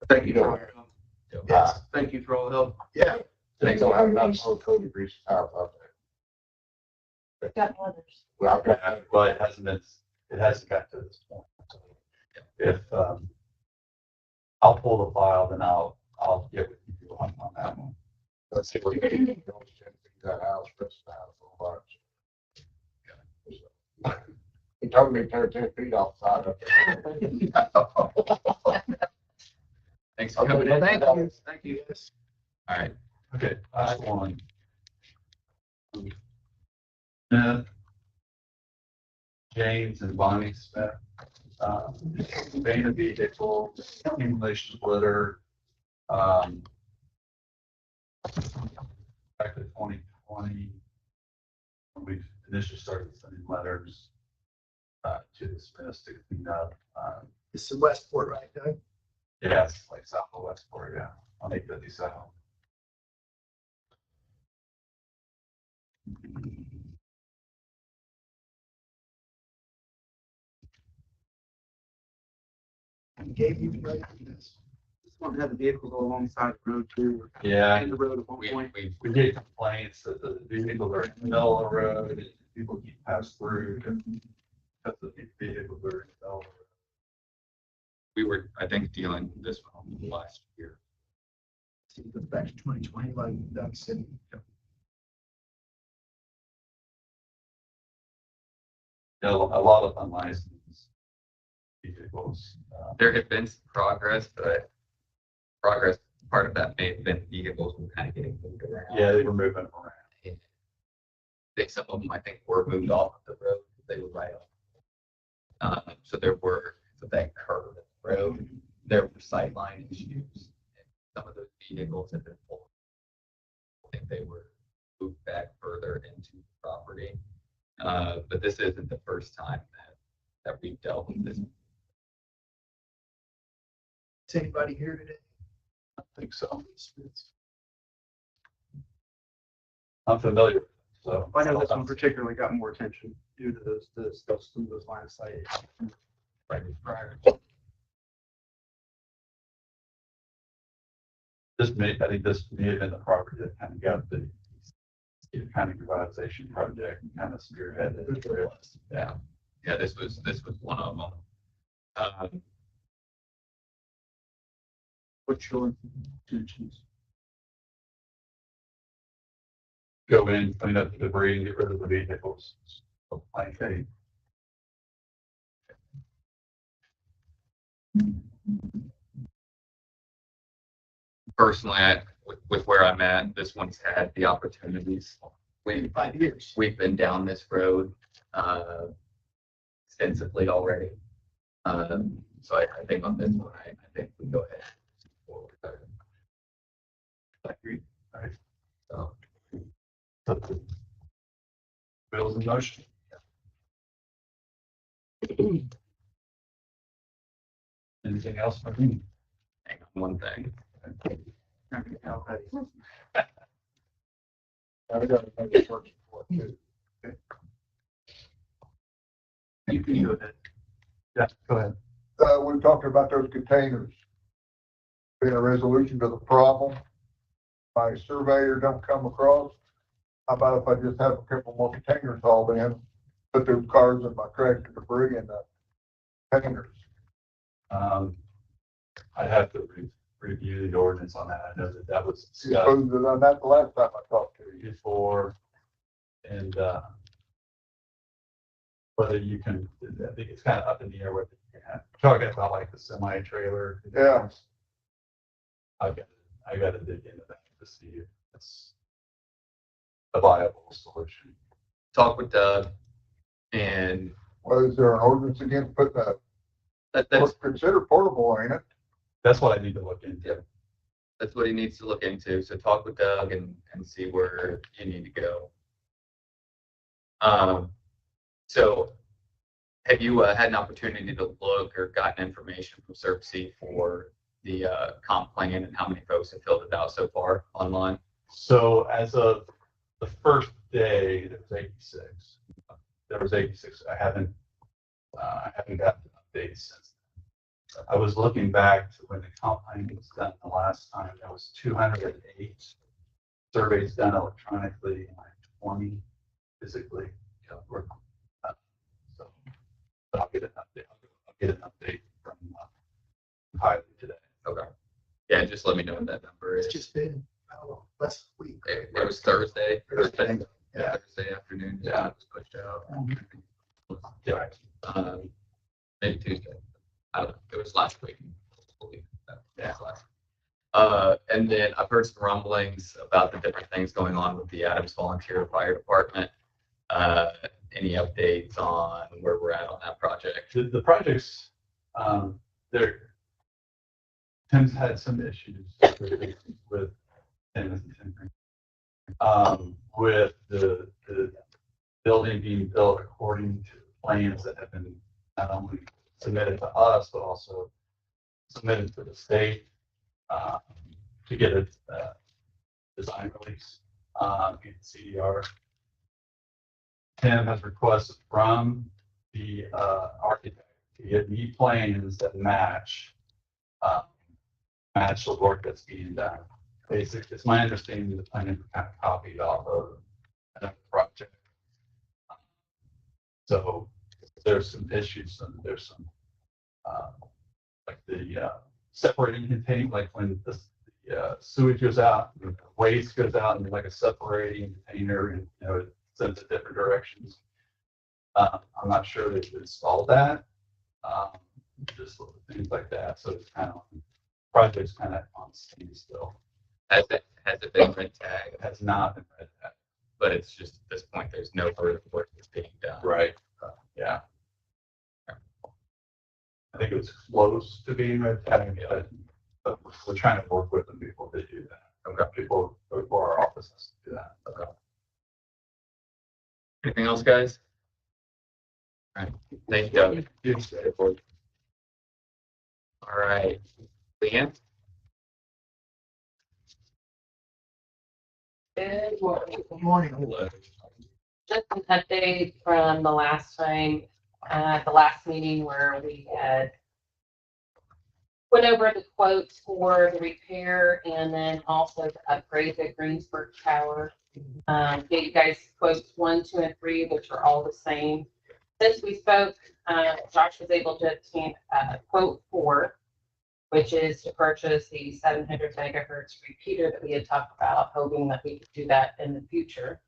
Thank you for your help. Yes. Thank you for all the help. Yeah. They don't have enough Cody Grease house out there. Got others. Well, I've got, Well, it hasn't got to this point. So if, I'll pull the file, then I'll get with you on that one. let's see what you can do. That house, rest of the house, a whole bunch. He told me to turn 10 feet off the side up there. Thanks for coming in. Thank you. Thank you. Yes. All right. Okay, I want. Smith, James and Bonnie Smith, Bane of vehicle, accumulation splitter, back to 2020. When we initially started sending letters, to the Smiths to clean up, This is Westport, right, Doug? yes, like south of Westport, yeah, on 857. Gave you the right to do this. Just want to have the vehicle go alongside the road too. Yeah. In the road at one We, point. we, We get complaints that the vehicles are in the middle of the road, and people keep passing through because the vehicles are in the middle of the road. we were, I think, dealing with this one last year. See, it goes back to 2020, like Doug said. Yeah, a lot of unlicensed vehicles. There had been some progress, but part of that may have been vehicles were kind of getting moved around. Yeah, they were moving around. Some of them, I think, were moved off of the road. They were right off. So there were, so that curve in the road, there were sightline issues. And some of those vehicles had been pulled. I think they were moved back further into the property. But this isn't the first time that we've dealt with this. Is anybody here today? I think so. I'm familiar with it, so. I know this one particularly got more attention due to some of those line of sight. Right prior. I think this may have been the property that kind of got the kind of revitalization project and kind of spearheaded it. Yeah, yeah, this was one of them. What's your intentions? Go in, clean up the debris, and get rid of the vehicles. So, okay. Personally, with where I'm at, this one's had the opportunities. 5 years. We've been down this road extensively already. So I think on this one, I think we go ahead. Forward. I agree. All right. So, Bills in motion. Anything else for me? hang on one thing. I got another question for you. You can go ahead. Yeah, go ahead. We talked about those containers. Being a resolution to the problem. My surveyor don't come across. How about if I just have a couple more containers hauled in, put those cars in my tractor to bring in the containers? I'd have to review the ordinance on that. I know that was You supposed to done that the last time I talked to you. before, and whether you can, I think it's kind of up in the air whether you can talking about like the semi trailer. Yeah. I got to dig into that to see if it's a viable solution. Talk with Doug and Well, is there an ordinance against putting that's considered portable, ain't it? That's what I need to look into. that's what he needs to look into. So talk with Doug and see where you need to go. So have you had an opportunity to look or gotten information from CertC for the comp plan and how many folks have filled it out so far online? So as of the first day, there was 86. I haven't gotten updates since then. I was looking back to when the comp plan was done the last time. There was 208 surveys done electronically and like 20 physically. So I'll get an update. I'll get an update from Kylie today. Okay. Yeah, just let me know what that number is. It's just been, less than a week. It was Thursday. Yeah. Thursday afternoon. Yeah. It was pushed out. Yeah. Maybe Tuesday. I don't know. It was last week. Yeah. And then I've heard some rumblings about the different things going on with the Adams Volunteer Fire Department. Any updates on where we're at on that project? The projects, Tim's had some issues with with the building being built according to plans that have been not only submitted to us, but also submitted to the state to get a design release in CDR. Tim has requested from the architect to get me plans that match the work that's being done. Basically, it's my understanding the plans are kind of copied off of another project. So there's some issues and there's some like the separating container, like when the sewage goes out, the waste goes out in like a separating container, and it sends it different directions. I'm not sure they've installed that. Just little things like that. So it's kind of project's kind of on standstill. Has it been red tagged? It has not been red tagged. But it's just at this point there's no further work that's being done. Right. Yeah. I think it was close to being red tagged, but we're trying to work with them before they do that. Okay. Before our office has to do that. Okay. Anything else, guys? All right. Thank you, Doug. All right. Leanne? Good morning. Good morning. Hello. Just an update from the last time, the last meeting where we had went over the quotes for the repair and then also to upgrade the Greensburg Tower. Gave you guys quotes 1, 2, and 3, which are all the same. Since we spoke, Josh was able to obtain quote 4, which is to purchase the 700 megahertz repeater that we had talked about, hoping that we could do that in the future.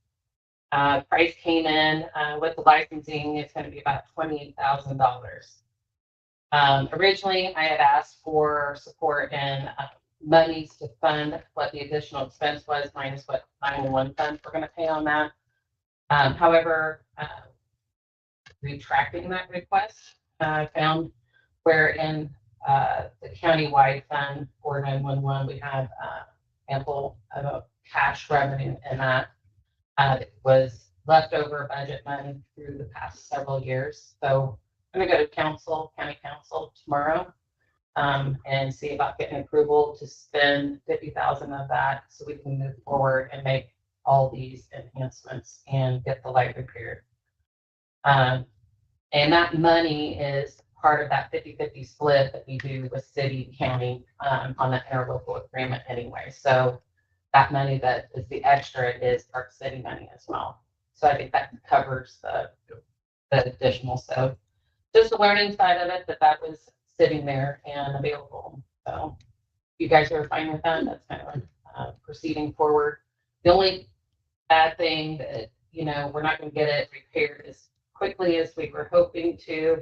Price came in with the licensing, it's going to be about $28,000. Originally, I had asked for support and monies to fund what the additional expense was, minus what 911 funds we're going to pay on that. However, retracting that request, I found where in the county-wide fund for 911, we have ample cash revenue in that. It was leftover budget money through the past several years. So I'm going to go to county council tomorrow and see about getting approval to spend $50,000 of that so we can move forward and make all these enhancements and get the light repaired. And that money is part of that 50-50 split that we do with city, county, on the interlocal agreement anyway. So that money that is the extra is Park City money as well. So I think that covers the additional. So just the learning side of it, that was sitting there and available. So you guys are fine with that. That's kind of proceeding forward. The only bad thing that, we're not going to get it repaired as quickly as we were hoping to.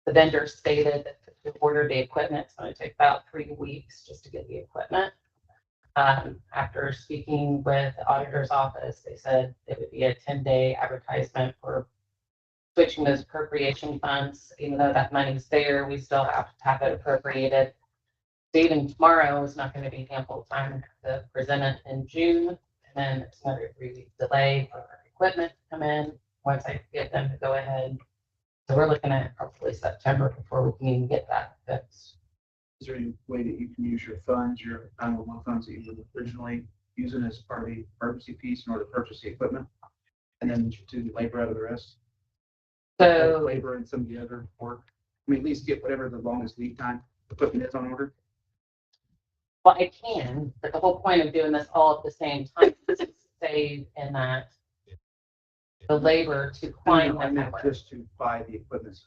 The vendor stated that to order the equipment, it's going to take about 3 weeks just to get the equipment. After speaking with the auditor's office, they said it would be a 10-day advertisement for switching those appropriation funds. Even though that money's there, we still have to have it appropriated. So even tomorrow is not going to be ample time to present it in June. And then it's another 3-week delay for our equipment to come in once I get them to go ahead. So we're looking at probably September before we can even get that fixed. Is there any way that you can use your funds, your 911 funds that you were originally using as part of the emergency piece in order to purchase the equipment? And then to labor out of the rest? So Labor and some of the other work. I mean, at least get whatever the longest lead time equipment is on order. well, I can, but the whole point of doing this all at the same time is to save in that the labor to climb I that meant network. just to buy the equipment.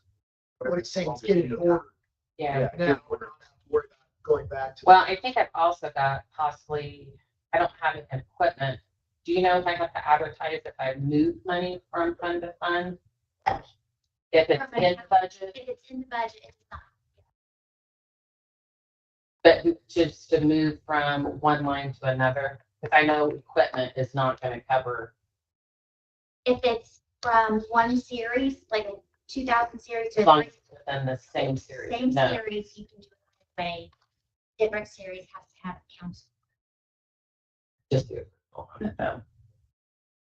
What it's saying is get it in order. Yeah. Now, we're not worried about going back to. Well, I think I've also got possibly, I don't have it in equipment. Do you know if I have to advertise if I move money from fund to fund? If it's in budget, If it's in the budget, it's not. but just to move from one line to another? Because I know equipment is not going to cover. If it's from one series, like a 2000 series to As long a as it's within the same series. same No. series, you can do it that way. Different series has to have a council. Just do it on it though.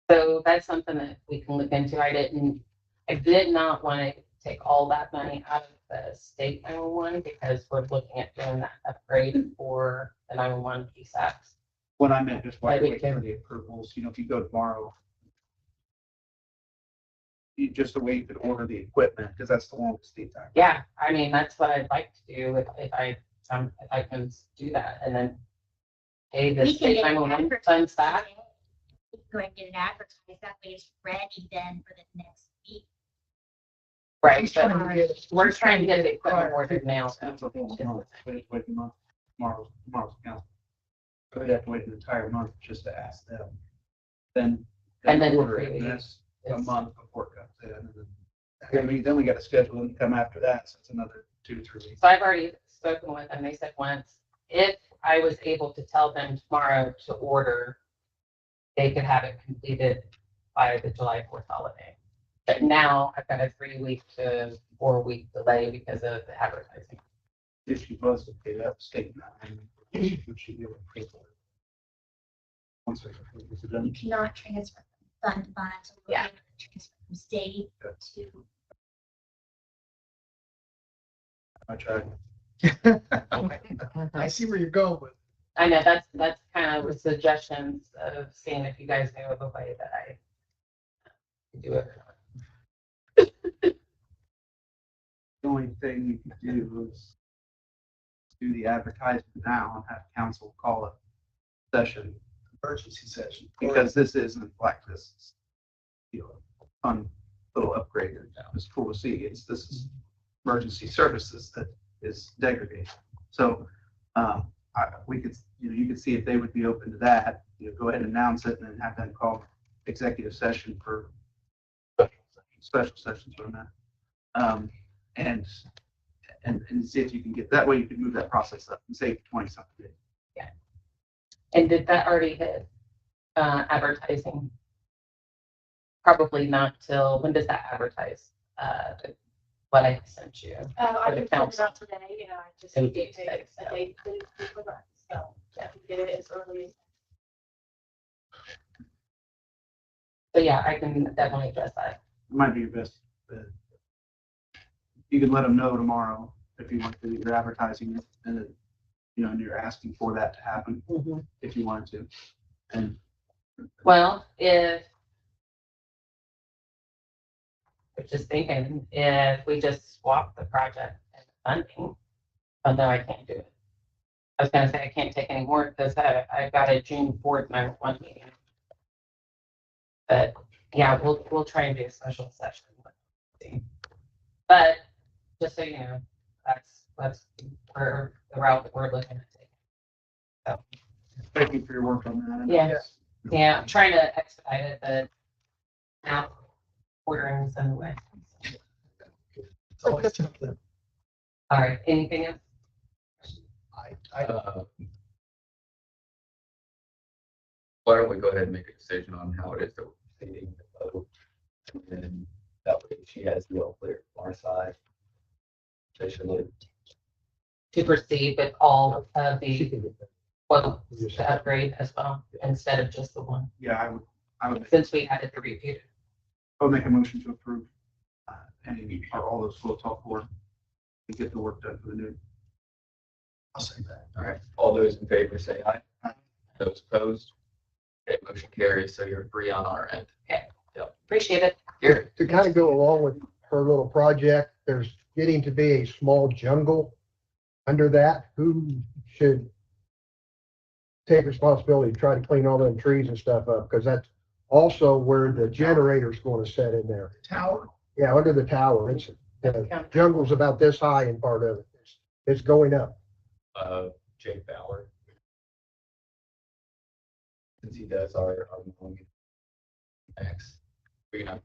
So that's something that we can look into. I did not want to take all that money out of the state 911 because we're looking at doing that upgrade for the 911 PSACs. What I meant just while Like you're we waiting for can- the approvals, if you go tomorrow, just the way you could order the equipment, because that's the longest lead time. Yeah, I mean, that's what I'd like to do if I can do that and then pay the We can state get it 911 advertised funds back. today. We can go ahead and get it advertised. That way it's ready then for the next week. Right, but we're trying to get the equipment ordered now. That's a whole month. Wait a month. Tomorrow's council. So we'd have to wait an entire month just to ask them. Then And then order the it, and that's a It's- month before it comes in. And then we got to schedule and come after that, so it's another 2-3 weeks. So I've already spoken with them. They said once, if I was able to tell them tomorrow to order, they could have it completed by the July 4th holiday. But now I've got a 3-week to 4-week delay because of the advertising. If she was to pay that statement, would she be able to pay for it? One second. Is it done? You cannot transfer from fund to fund. So we're Yeah. able to transfer from state to. I tried. I see where you're going with. I know that's kind of the suggestions of seeing if you guys know of a way that I can do it. The only thing you could do is do the advertisement now and have council call it session, emergency session, because this isn't like this, fun little upgrade. It's cool to see. This is emergency services that is degraded. So, we could, you could see if they would be open to that, go ahead and announce it and then have them call executive session for special sessions on that. And see if you can get, that way you can move that process up and save 20-something days. Yeah. And did that already hit advertising? Probably not till, when does that advertise? What I sent you. I For the can send it council. out today, I just It need would be to today, take so. a date to progress, so I can get it as early as. So yeah, I can definitely address that. It might be your best bet. You can let them know tomorrow if you want to, you're advertising it and, and you're asking for that to happen if you wanted to. And Well, if, I'm just thinking, if we just swap the project and funding, although I can't do it. I was gonna say I can't take any more because I got a June 4th 911 meeting. But yeah, we'll try and do a special session. But just so you know, that's where the route that we're looking at taking. So, Thank you for your work on that. yeah, I'm trying to expedite it, but now ordering's in the way. It's always tough to- All right, anything else? Why don't we go ahead and make a decision on how it is that we're proceeding to vote? And then that way she has the all clear from our side. Officially. To proceed with all of the, well, the upgrade as well, instead of just the one, Yeah, I would, since we had it to repeat it. I would make a motion to approve, any, or all those flow top board and get the work done for the new. I'll say that. All right, all those in favor say aye. Those opposed? Okay, motion carries, so you're free on our end. Appreciate it. Here, To kind of go along with her little project, there's getting to be a small jungle under that. Who should take responsibility to try to clean all them trees and stuff up? Because that's also where the generator's going to set in there. Tower. Yeah, under the tower. It's, the jungle's about this high in part of it. It's going up. Jake Bauer. Since he does our mowing next, we can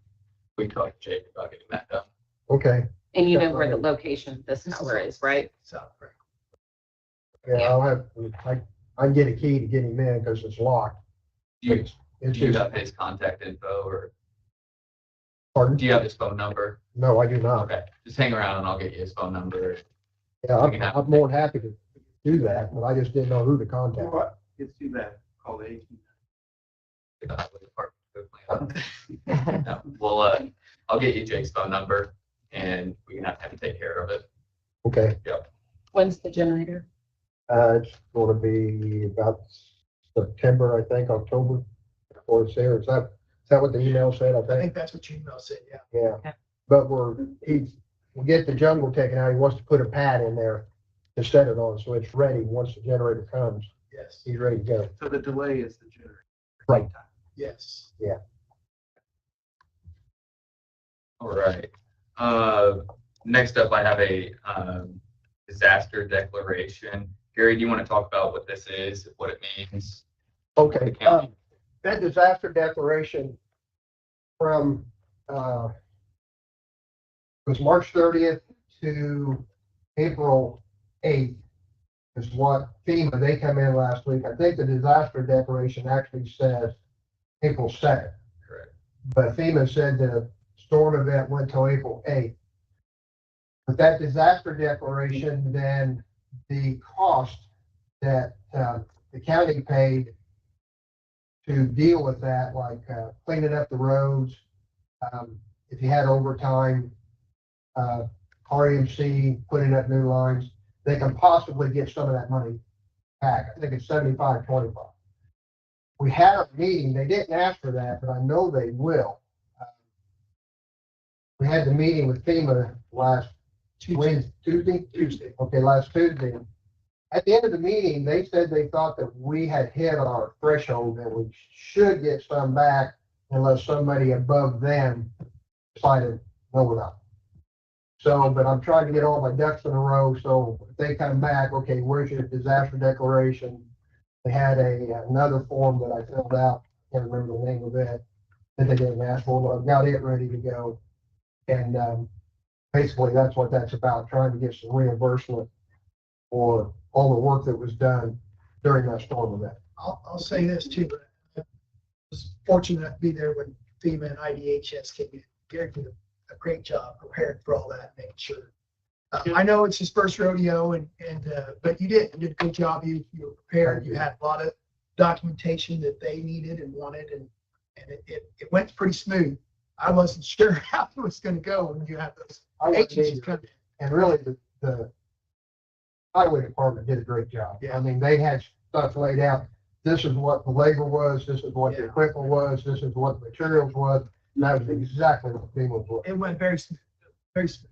talk to Jake about getting that done. Okay. And you know where the location of this tower is, right? South, right? Yeah, I'll have, I can get a key to get him in because it's locked. Do you, It's do you just, have his contact info or pardon? do you have his phone number? No, I do not. Okay, just hang around and I'll get you his phone number. Yeah, I'm more than happy to do that, but I just didn't know who to contact. What? It's too bad. Call the 18. No, well, I'll get you Jake's phone number and we can have him take care of it. Okay. When's the generator? It's going to be about September, I think, October, before it's there. Is that what the email said? I I think. think that's what your email said, yeah. Yeah. Okay. But we get the jungle taken out. He wants to put a pad in there to set it on, so it's ready once the generator comes. Yes, He's ready to go. So the delay is the generator. Right. yes. All right. Next up, I have a disaster declaration. Gary, do you want to talk about what this is, what it means? Okay. That disaster declaration from, was March 30th to April 8th is what FEMA, they come in last week. I think the disaster declaration actually says April 2nd. Correct. But FEMA said the storm event went till April 8th. With that disaster declaration, then the cost that the county paid to deal with that, like cleaning up the roads, if you had overtime, RMC, putting up new lines, they can possibly get some of that money back. I think it's 75-25. We had a meeting, they didn't ask for that, but I know they will. We had the meeting with FEMA last Tuesday. Okay, last Tuesday. At the end of the meeting, they said they thought that we had hit our threshold and we should get some back unless somebody above them decided, no, we're not. So, but I'm trying to get all my ducks in a row. So if they come back, okay, where's your disaster declaration? They had another form that I filled out. Can't remember the name of it that they didn't ask for, but I've got it ready to go. And basically that's what that's about, trying to get some reimbursement for all the work that was done during that storm event. I'll say this too, but I was fortunate to be there when FEMA and IDHS came in. Gary did a great job preparing for all that, making sure. I know it's his first rodeo but you did a good job. You were prepared. You had a lot of documentation that they needed and wanted, and it went pretty smooth. I wasn't sure how it was going to go when you have those agencies come in. And really the highway department did a great job. Yeah. I mean, they had stuff laid out. this is what the labor was, this is what the equipment was, this is what the materials was. And that was exactly what FEMA was looking. It went very smooth, very smooth.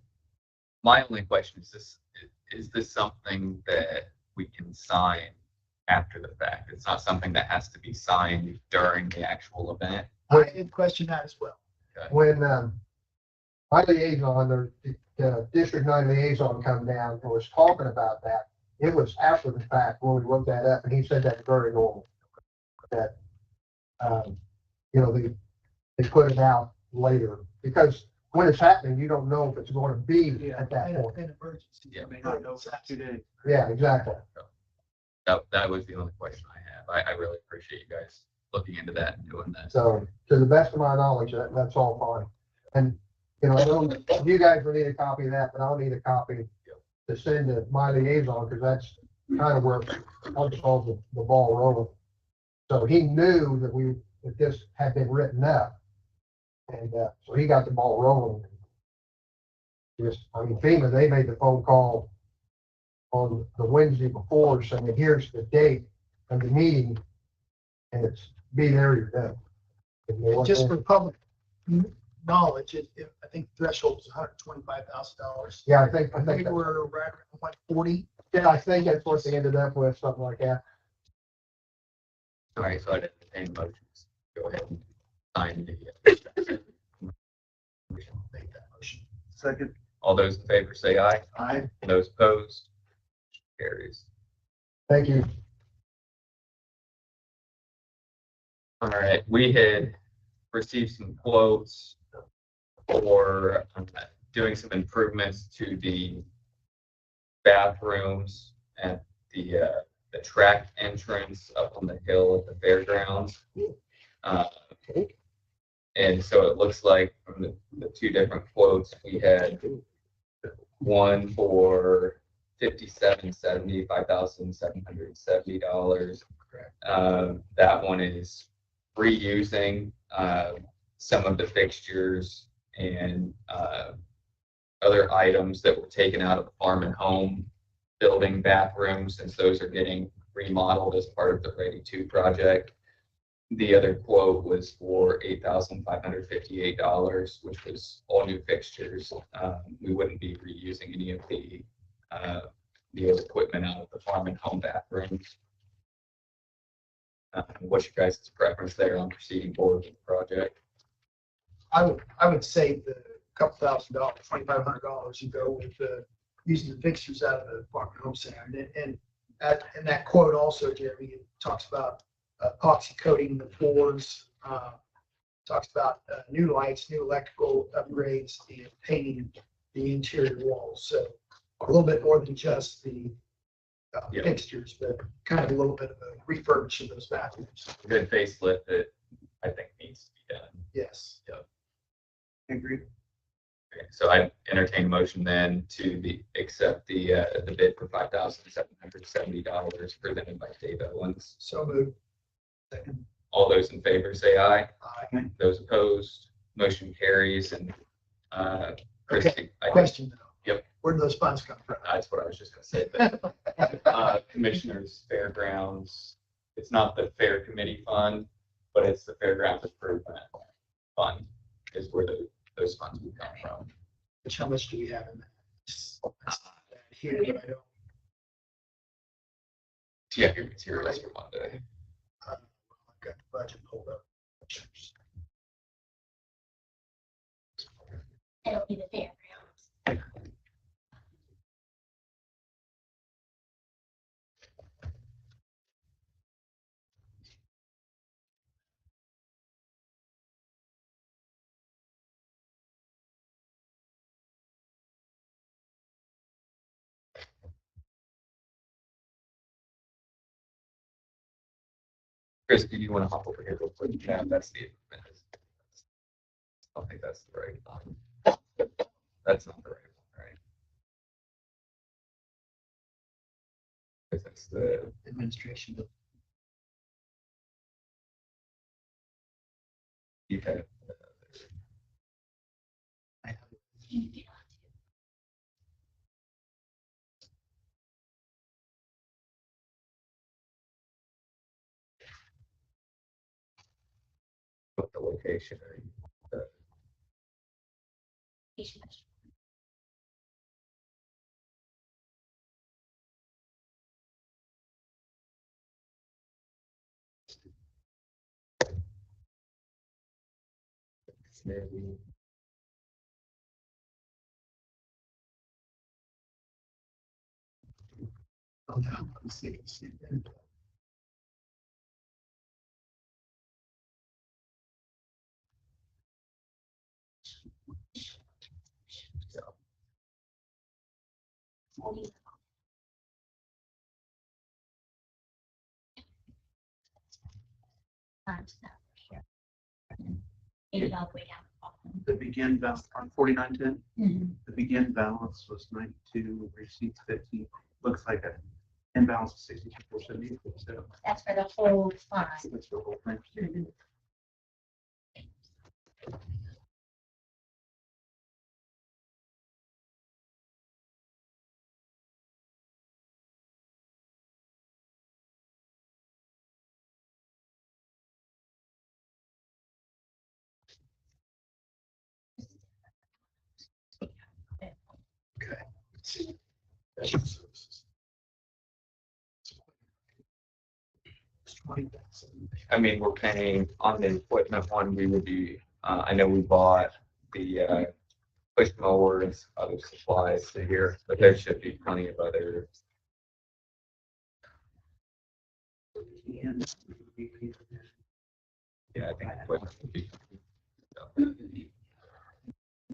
My only question is this something that we can sign after the fact? It's not something that has to be signed during the actual event? I did question that as well. When, my liaison, the District 9 liaison come down and was talking about that, it was after the fact when we looked that up, and he said that's very normal. That, you know, they put it out later, because when it's happening, you don't know if it's going to be at that point. An emergency. Yeah. You may not know if that's 2 days. Yeah, exactly. That was the only question I have. I really appreciate you guys looking into that and doing that. So, to the best of my knowledge, that's all fine. And, you know, I don't, you guys will need a copy of that, but I'll need a copy to send to my liaison, because that's kind of where I just saw the ball rolling. So he knew that this had been written up. And, so he got the ball rolling. Just, I mean, FEMA, they made the phone call on the Wednesday before saying, here's the date of the meeting, and it's be there, you're done. And they went Just in. for public knowledge, I think the threshold was $125,000. Yeah, I think We were right around 140. yeah, I think that's what they ended up with, something like that. All right, so I didn't entertain motions. Go ahead and sign the. Make that motion. Second. All those in favor say aye. Aye. Those opposed? Carries. Thank you. All right, we had received some quotes for doing some improvements to the bathrooms at the track entrance up on the hill at the fairgrounds. And so it looks like from the 2 different quotes, we had one for $5,770. That one is reusing some of the fixtures and other items that were taken out of the farm and home building bathrooms, since those are getting remodeled as part of the Ready 2 project. The other quote was for $8,558, which was all new fixtures. We wouldn't be reusing any of the old equipment out of the farm and home bathrooms. What's your guys' preference there on proceeding forward with the project? I would say the couple $1,000, $2,500, you go with using the fixtures out of the farm and home center. And that quote also, Jeremy, it talks about epoxy coating the floors, talks about new lights, new electrical upgrades, and painting the interior walls. So a little bit more than just the fixtures, but kind of a little bit of a refurbish of those bathrooms. A good facelift that I think needs to be done. Yes. Yep. Agreed. Okay, so I entertain a motion then to accept the bid for $5,770 presented by Dave Owens. So moved. Second. All those in favor say aye. Aye. Those opposed, motion carries. And Christie, Question though. Yep. Where do those funds come from? That's what I was just gonna say. Commissioners Fairgrounds, it's not the Fair Committee Fund, but it's the Fairgrounds Improvement Fund is where those funds would come from. Which, how much do we have in that? Here, I don't. Yeah, your materials for Monday. I've got the budget pulled up. It'll be the fairgrounds. Chris, do you want to hop over here real quick? Yeah, that's the. I don't think that's the right one. That's not the right one, right? Because that's the Administration. you have. application are you? Maybe. Maybe all the way down. The begin balance on 4910, Mhm. the begin balance was 92, receipts 50. Looks like an imbalance of 6470. So That's for the whole fund. that's the whole thing. I mean, we're paying on the equipment one, we would be, I know we bought the, push mowers, other supplies to here, but there should be plenty of other. Yeah, I think equipment would be.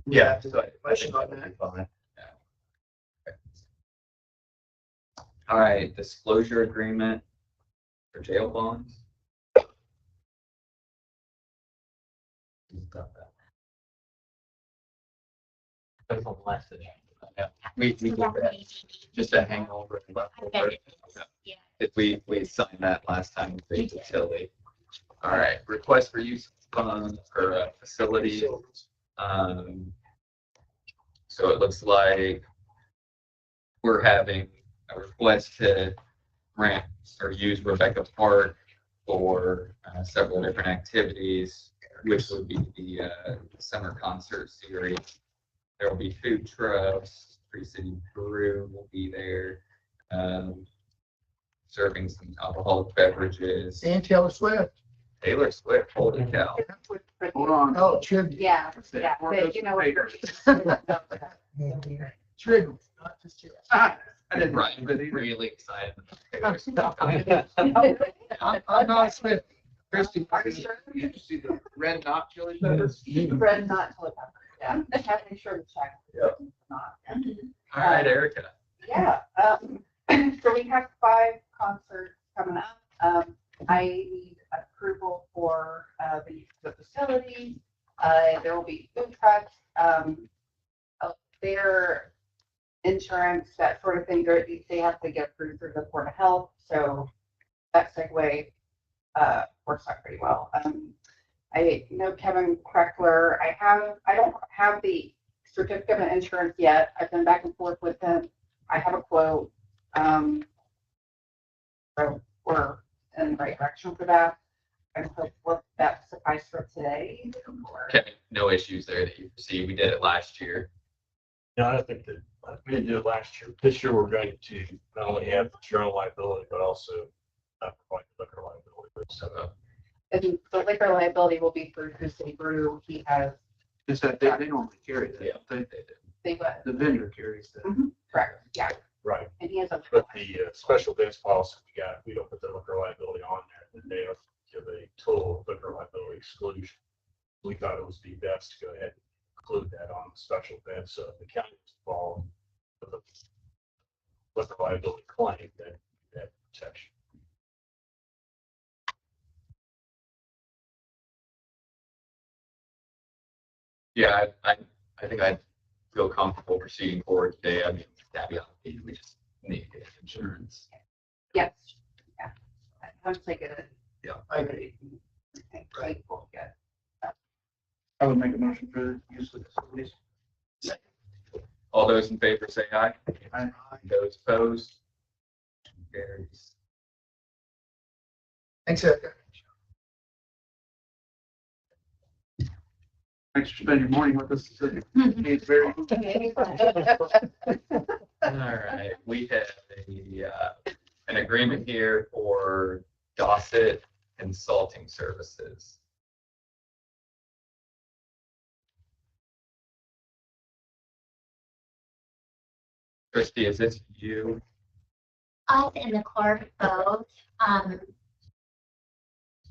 Yeah. So I think that would be fine. Yeah. Okay. All right, disclosure agreement for jail bonds. That's on the last issue. Yeah, we did that. Just a hangover. Did we signed that last time with the utility? All right, request for use of funds for facility. So it looks like we're having a request to rent or use Rebecca Park for several different activities, which would be the summer concert series. There will be food trucks, Free City Brew will be there, serving some alcoholic beverages. And Taylor Swift. Taylor Swift, holy cow. Hold on. Oh, tribute. Yeah, yeah, but you know what? Tribute, not just cheers. I didn't Right, but really excited. I'm not Swift. Christie, did you see the red knot chili peppers? Red not chili peppers, yeah. I have to make sure to check. Yep. Not, yeah. All right, Erica. Yeah, so we have 5 concerts coming up. I need approval for the facility. There will be food trucks, their insurance, that sort of thing. They have to get approved through the Board of Health, so that segue works out pretty well. I know Kevin Kreckler. I don't have the certificate of insurance yet. I've been back and forth with him. I have a quote. So we're in the right direction for that. I hope that suffices for today. Okay, no issues there that you see. We did it last year. No, I think that we didn't do it last year. This year, we're going to not only have the general liability, but also provide liquor liability. So, And the liquor liability will be through Free City Brew. He has. Is that they normally carry that? Yeah, They what? The vendor carries that. Correct. Yeah. right. And he has a. But the special events policy we don't put the liquor liability on there. And they give a total liquor liability exclusion. We thought it was the best to go ahead and include that on the special event. So if the county is involved with a liquor liability claim, then that protection. Yeah, I think I'd feel comfortable proceeding forward today. I mean, that'd be obvious. We just need to get insurance. Yes. Yeah. Once I get it. Yeah. I agree. Right. We'll get. I would make a motion for the use of the facilities. All those in favor say aye. Aye. Those opposed? Carries. Thanks, Erica. Thanks for spending your morning with us. It's very. All right, we have an agreement here for Dorset Consulting Services. Christy, is this you? Us and the clerk both.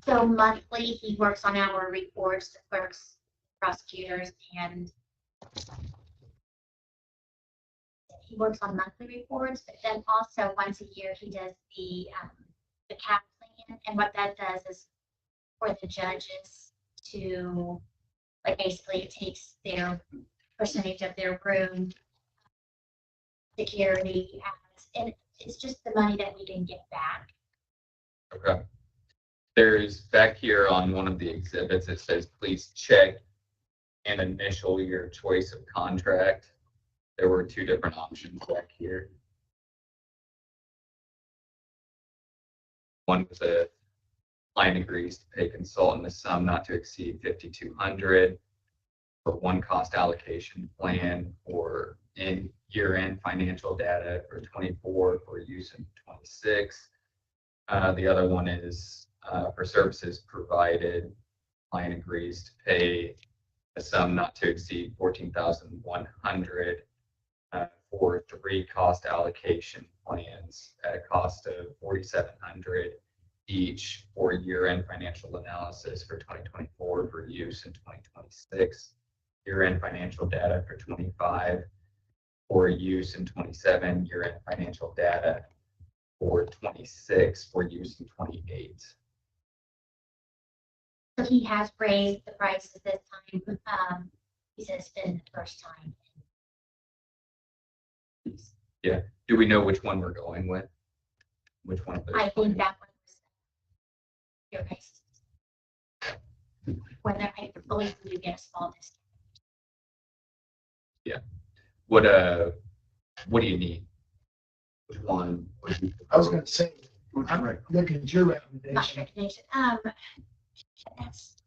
So monthly, he works on our reports, the clerks, prosecutors, and he works on monthly reports, but then also once a year, he does the cap plan. And what that does is for the judges to, like, basically it takes their percentage of their room security, and it's just the money that we didn't get back. Okay. There's back here on one of the exhibits, it says, please check and initial your choice of contract. There were two different options back here. One was a client agrees to pay consultant a sum not to exceed $5,200 for one cost allocation plan for in year-end financial data for 24 for use in 26. The other one is for services provided, client agrees to pay a sum not to exceed $14,100 for 3 cost allocation plans at a cost of $4,700 each for year-end financial analysis for 2024 for use in 2026, year-end financial data for 25 for use in 27, year-end financial data for 26 for use in 28. So he has raised the prices this time. He said it's been the first time. Yeah. Do we know which one we're going with? Which one of those? I think that one was your prices. Whether I believe we get a small discount. Yeah. What do you need? Which one? I was gonna say, I'm looking at your My recommendation. recommendation. That's,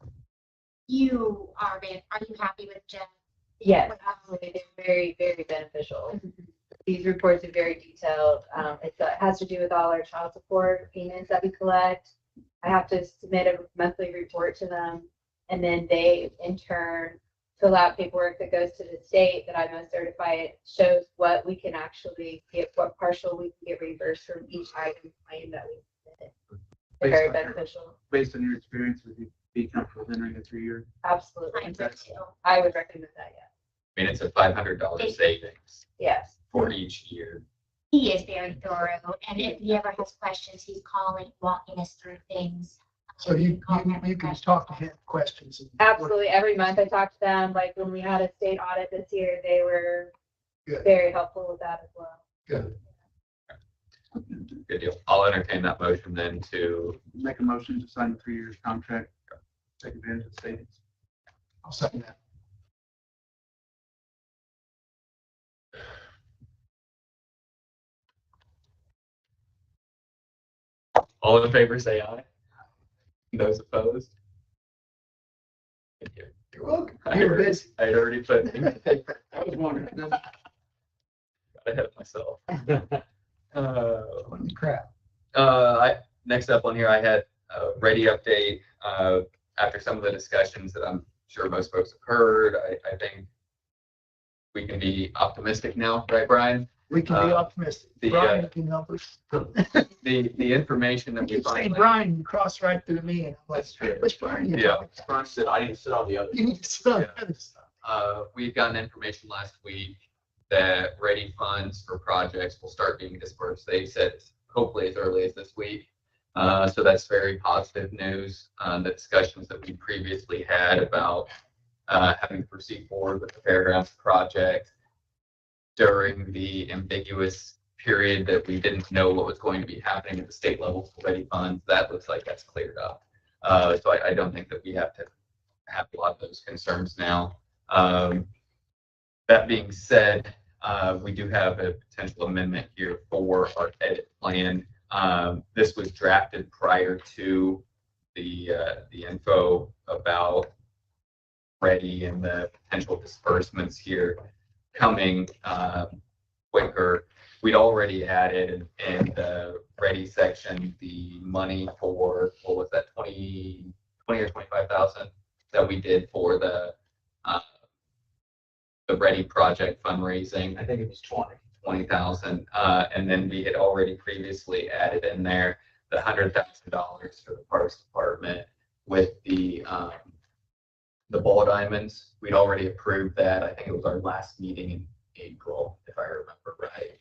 you are you happy with Jeff? Yes, absolutely. They're very, very beneficial. These reports are very detailed. It has to do with all our child support payments that we collect. I have to submit a monthly report to them, and then they in turn fill out paperwork that goes to the state that I must certify. It shows what we can actually get, what partial we can get reimbursed from each item claim that we submitted. They're very beneficial. Based on your experience, would you be comfortable entering a 3-year? Absolutely. I I would recommend that, yeah. I mean, it's a $500 savings. Yes. For each year. He is very thorough, and if he ever has questions, he's calling, walking us through things. So you can talk to him questions. Absolutely. Every month I talk to them. Like when we had a state audit this year, they were Good. very helpful with that as well. Good. Good deal. I'll entertain that motion then to Make a motion to sign the 3-year contract. Take advantage of the savings. I'll second that. all in favor say aye. Those opposed? Thank you. You're welcome. You're busy. I had already put. I was wondering. Got ahead of myself. Holy crap. Next up on here, I had a ready update. After some of the discussions that I'm sure most folks have heard, I think we can be optimistic now, right, Brian? We can be optimistic. Brian can help us. The information that we Keep saying finally. Brian, you cross right through me. And I'm like, That's true. which Brian? Yeah. Brian said, I need to sit on the other. You need to sit on the other side. We've gotten information last week that ready funds for projects will start being dispersed. They said hopefully as early as this week. So that's very positive news. The discussions that we previously had about having to proceed forward with the fairgrounds project during the ambiguous period that we didn't know what was going to be happening at the state level for ready funds, that looks like that's cleared up. So I don't think that we have to have a lot of those concerns now. That being said, we do have a potential amendment here for our edit plan. This was drafted prior to the info about ready and the potential disbursements here coming quicker. We'd already added in the ready section the money for, what was that, 20 or 25,000 that we did for the ready project fundraising. I think it was 20,000. And then we had already previously added in there the $100,000 for the Parks Department with the ball diamonds. We'd already approved that. I think it was our last meeting in April, if I remember right.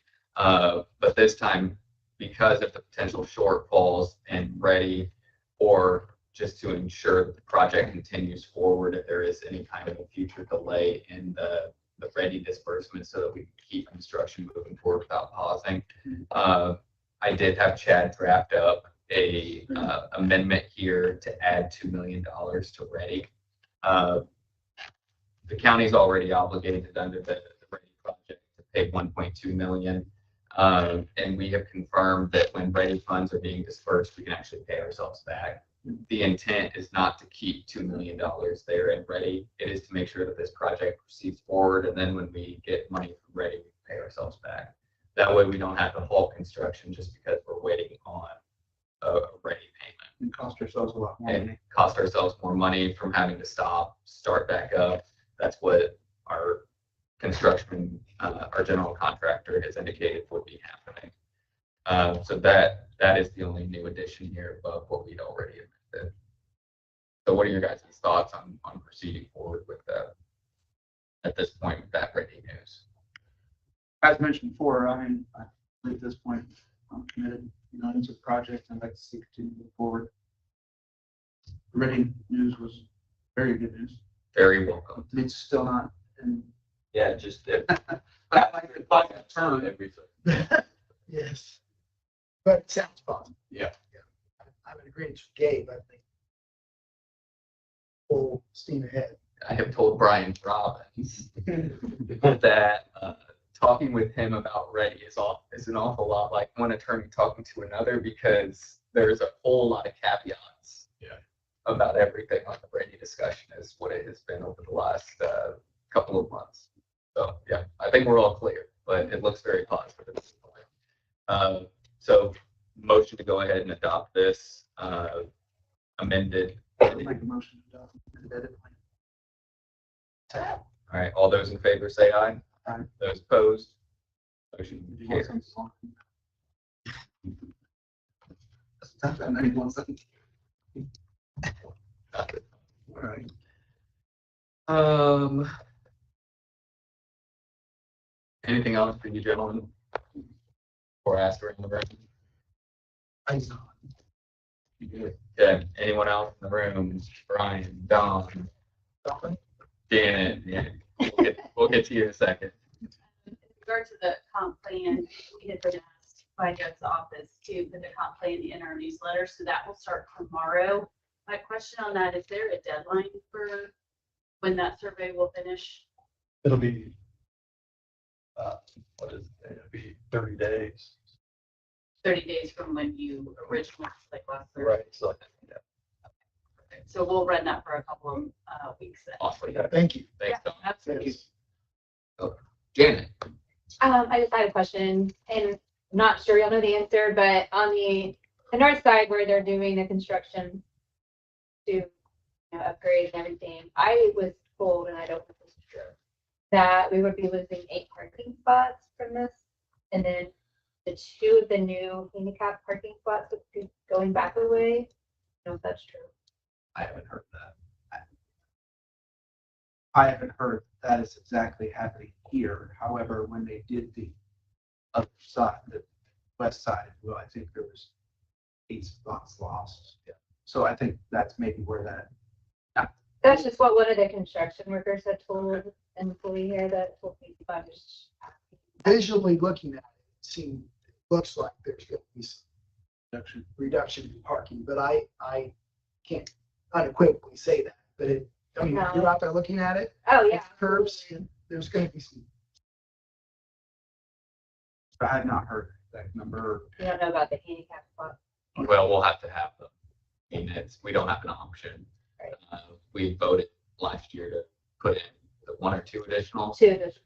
But this time, because of the potential shortfalls in ready, or just to ensure that the project continues forward if there is any kind of a future delay in the ready disbursement, so that we can keep construction moving forward without pausing. I did have Chad draft up a amendment here to add $2 million to ready. The county's already obligated under the ready project to pay 1.2 million. And we have confirmed that when ready funds are being dispersed, we can actually pay ourselves back. The intent is not to keep $2 million there and ready. It is to make sure that this project proceeds forward. And then when we get money from ready, we pay ourselves back. That way we don't have to halt construction just because we're waiting on a ready payment. And cost ourselves a lot more money. And cost ourselves more money from having to start back up. That's what our construction, our general contractor has indicated would be happening. So that is the only new addition here above what we'd already amended. So what are your guys' thoughts on proceeding forward with that at this point with that ready news? As mentioned before, I mean, I believe at this point, I'm committed, into the project, and I'd like to see it continue to move forward. The ready news was very good news. Very welcome. It's still not, and Yeah, just but I like the positive turn. everything. Yes. But it sounds positive. Yeah. I'm in agreement with Gabe, I think. Full steam ahead. I have told Brian Robbins that talking with him about ready is an awful lot like one attorney talking to another, because there's a whole lot of caveats about everything on the ready discussion, is what it has been over the last couple of months. So yeah, I think we're all clear, but it looks very positive at this point. So motion to go ahead and adopt this amended. I'd like a motion to adopt the edit plan. All right, all those in favor say aye. Aye. Those opposed? Motion Do you want carries. some song? That's not 91 seconds. All right. Anything else for you gentlemen? Before I ask around the room? Okay, anyone else in the room? Brian, Don, Janet, yeah. We'll get to you in a second. In regard to the comp plan, we had been asked by Doug's office to put the comp plan in our newsletter, so that will start tomorrow. My question on that, is there a deadline for when that survey will finish? It'll be, it'll be 30 days. 30 days from when you originally, like last Thursday. Right, so, yeah. So we'll run that for a couple of weeks then. Awesome. Thank you. Thanks, Don. Absolutely. Janet. I just had a question, and I'm not sure you'll know the answer, but on the north side where they're doing the construction to upgrade and everything, I was told, and I don't know if this is true, that we would be losing 8 parking spots from this, and then the 2 of the new handicap parking spots would be going back away. I don't know if that's true. I haven't heard that. I haven't heard that is exactly happening here. However, when they did the other side, the west side, well, I think there was 8 spots lost. Yeah. So I think that's maybe where that. That's just what one of the construction workers had told an employee here that told me about this. Visually looking at it, looks like there's going to be some reduction in parking, but I can't unequivocally say that. But you're out there looking at it. Oh yeah. Curbs, and there's going to be some. I had not heard that number. You don't know about the handicap spot. Well, we'll have to have them. I mean, we don't have an option. Right. We voted last year to put in the 1 or 2 additional. Two additional.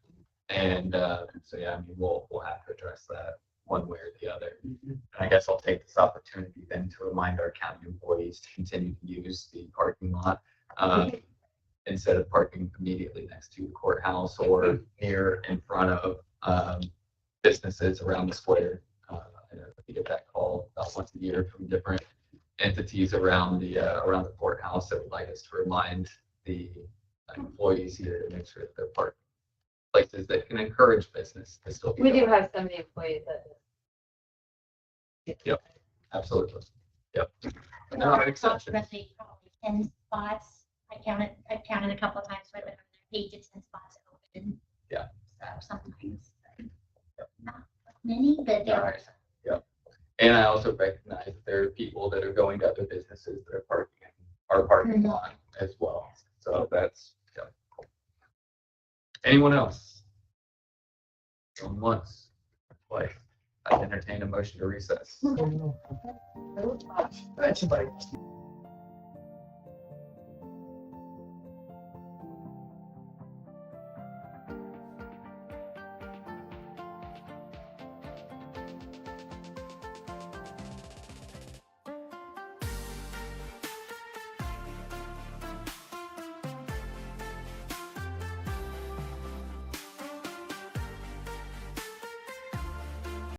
And so, yeah, I mean, we'll have to address that one way or the other. And I guess I'll take this opportunity then to remind our county employees to continue to use the parking lot. Instead of parking immediately next to the courthouse or near in front of businesses around the square. I know we get that call about once a year from different entities around the courthouse that would like us to remind the employees here to make sure that they're parking places that can encourage business to still be We do going. have so many employees that. Yep, absolutely. Yep. There No are exception. approximately probably 10 spots. I counted a couple of times where there were 8 to 10 spots open. Yeah. So sometimes not many, but there are some. Yep. And I also recognize that there are people that are going to other businesses that are parking in our parking lot as well. So that's, yeah. Anyone else? Going once, twice. I entertain a motion to recess. That's like.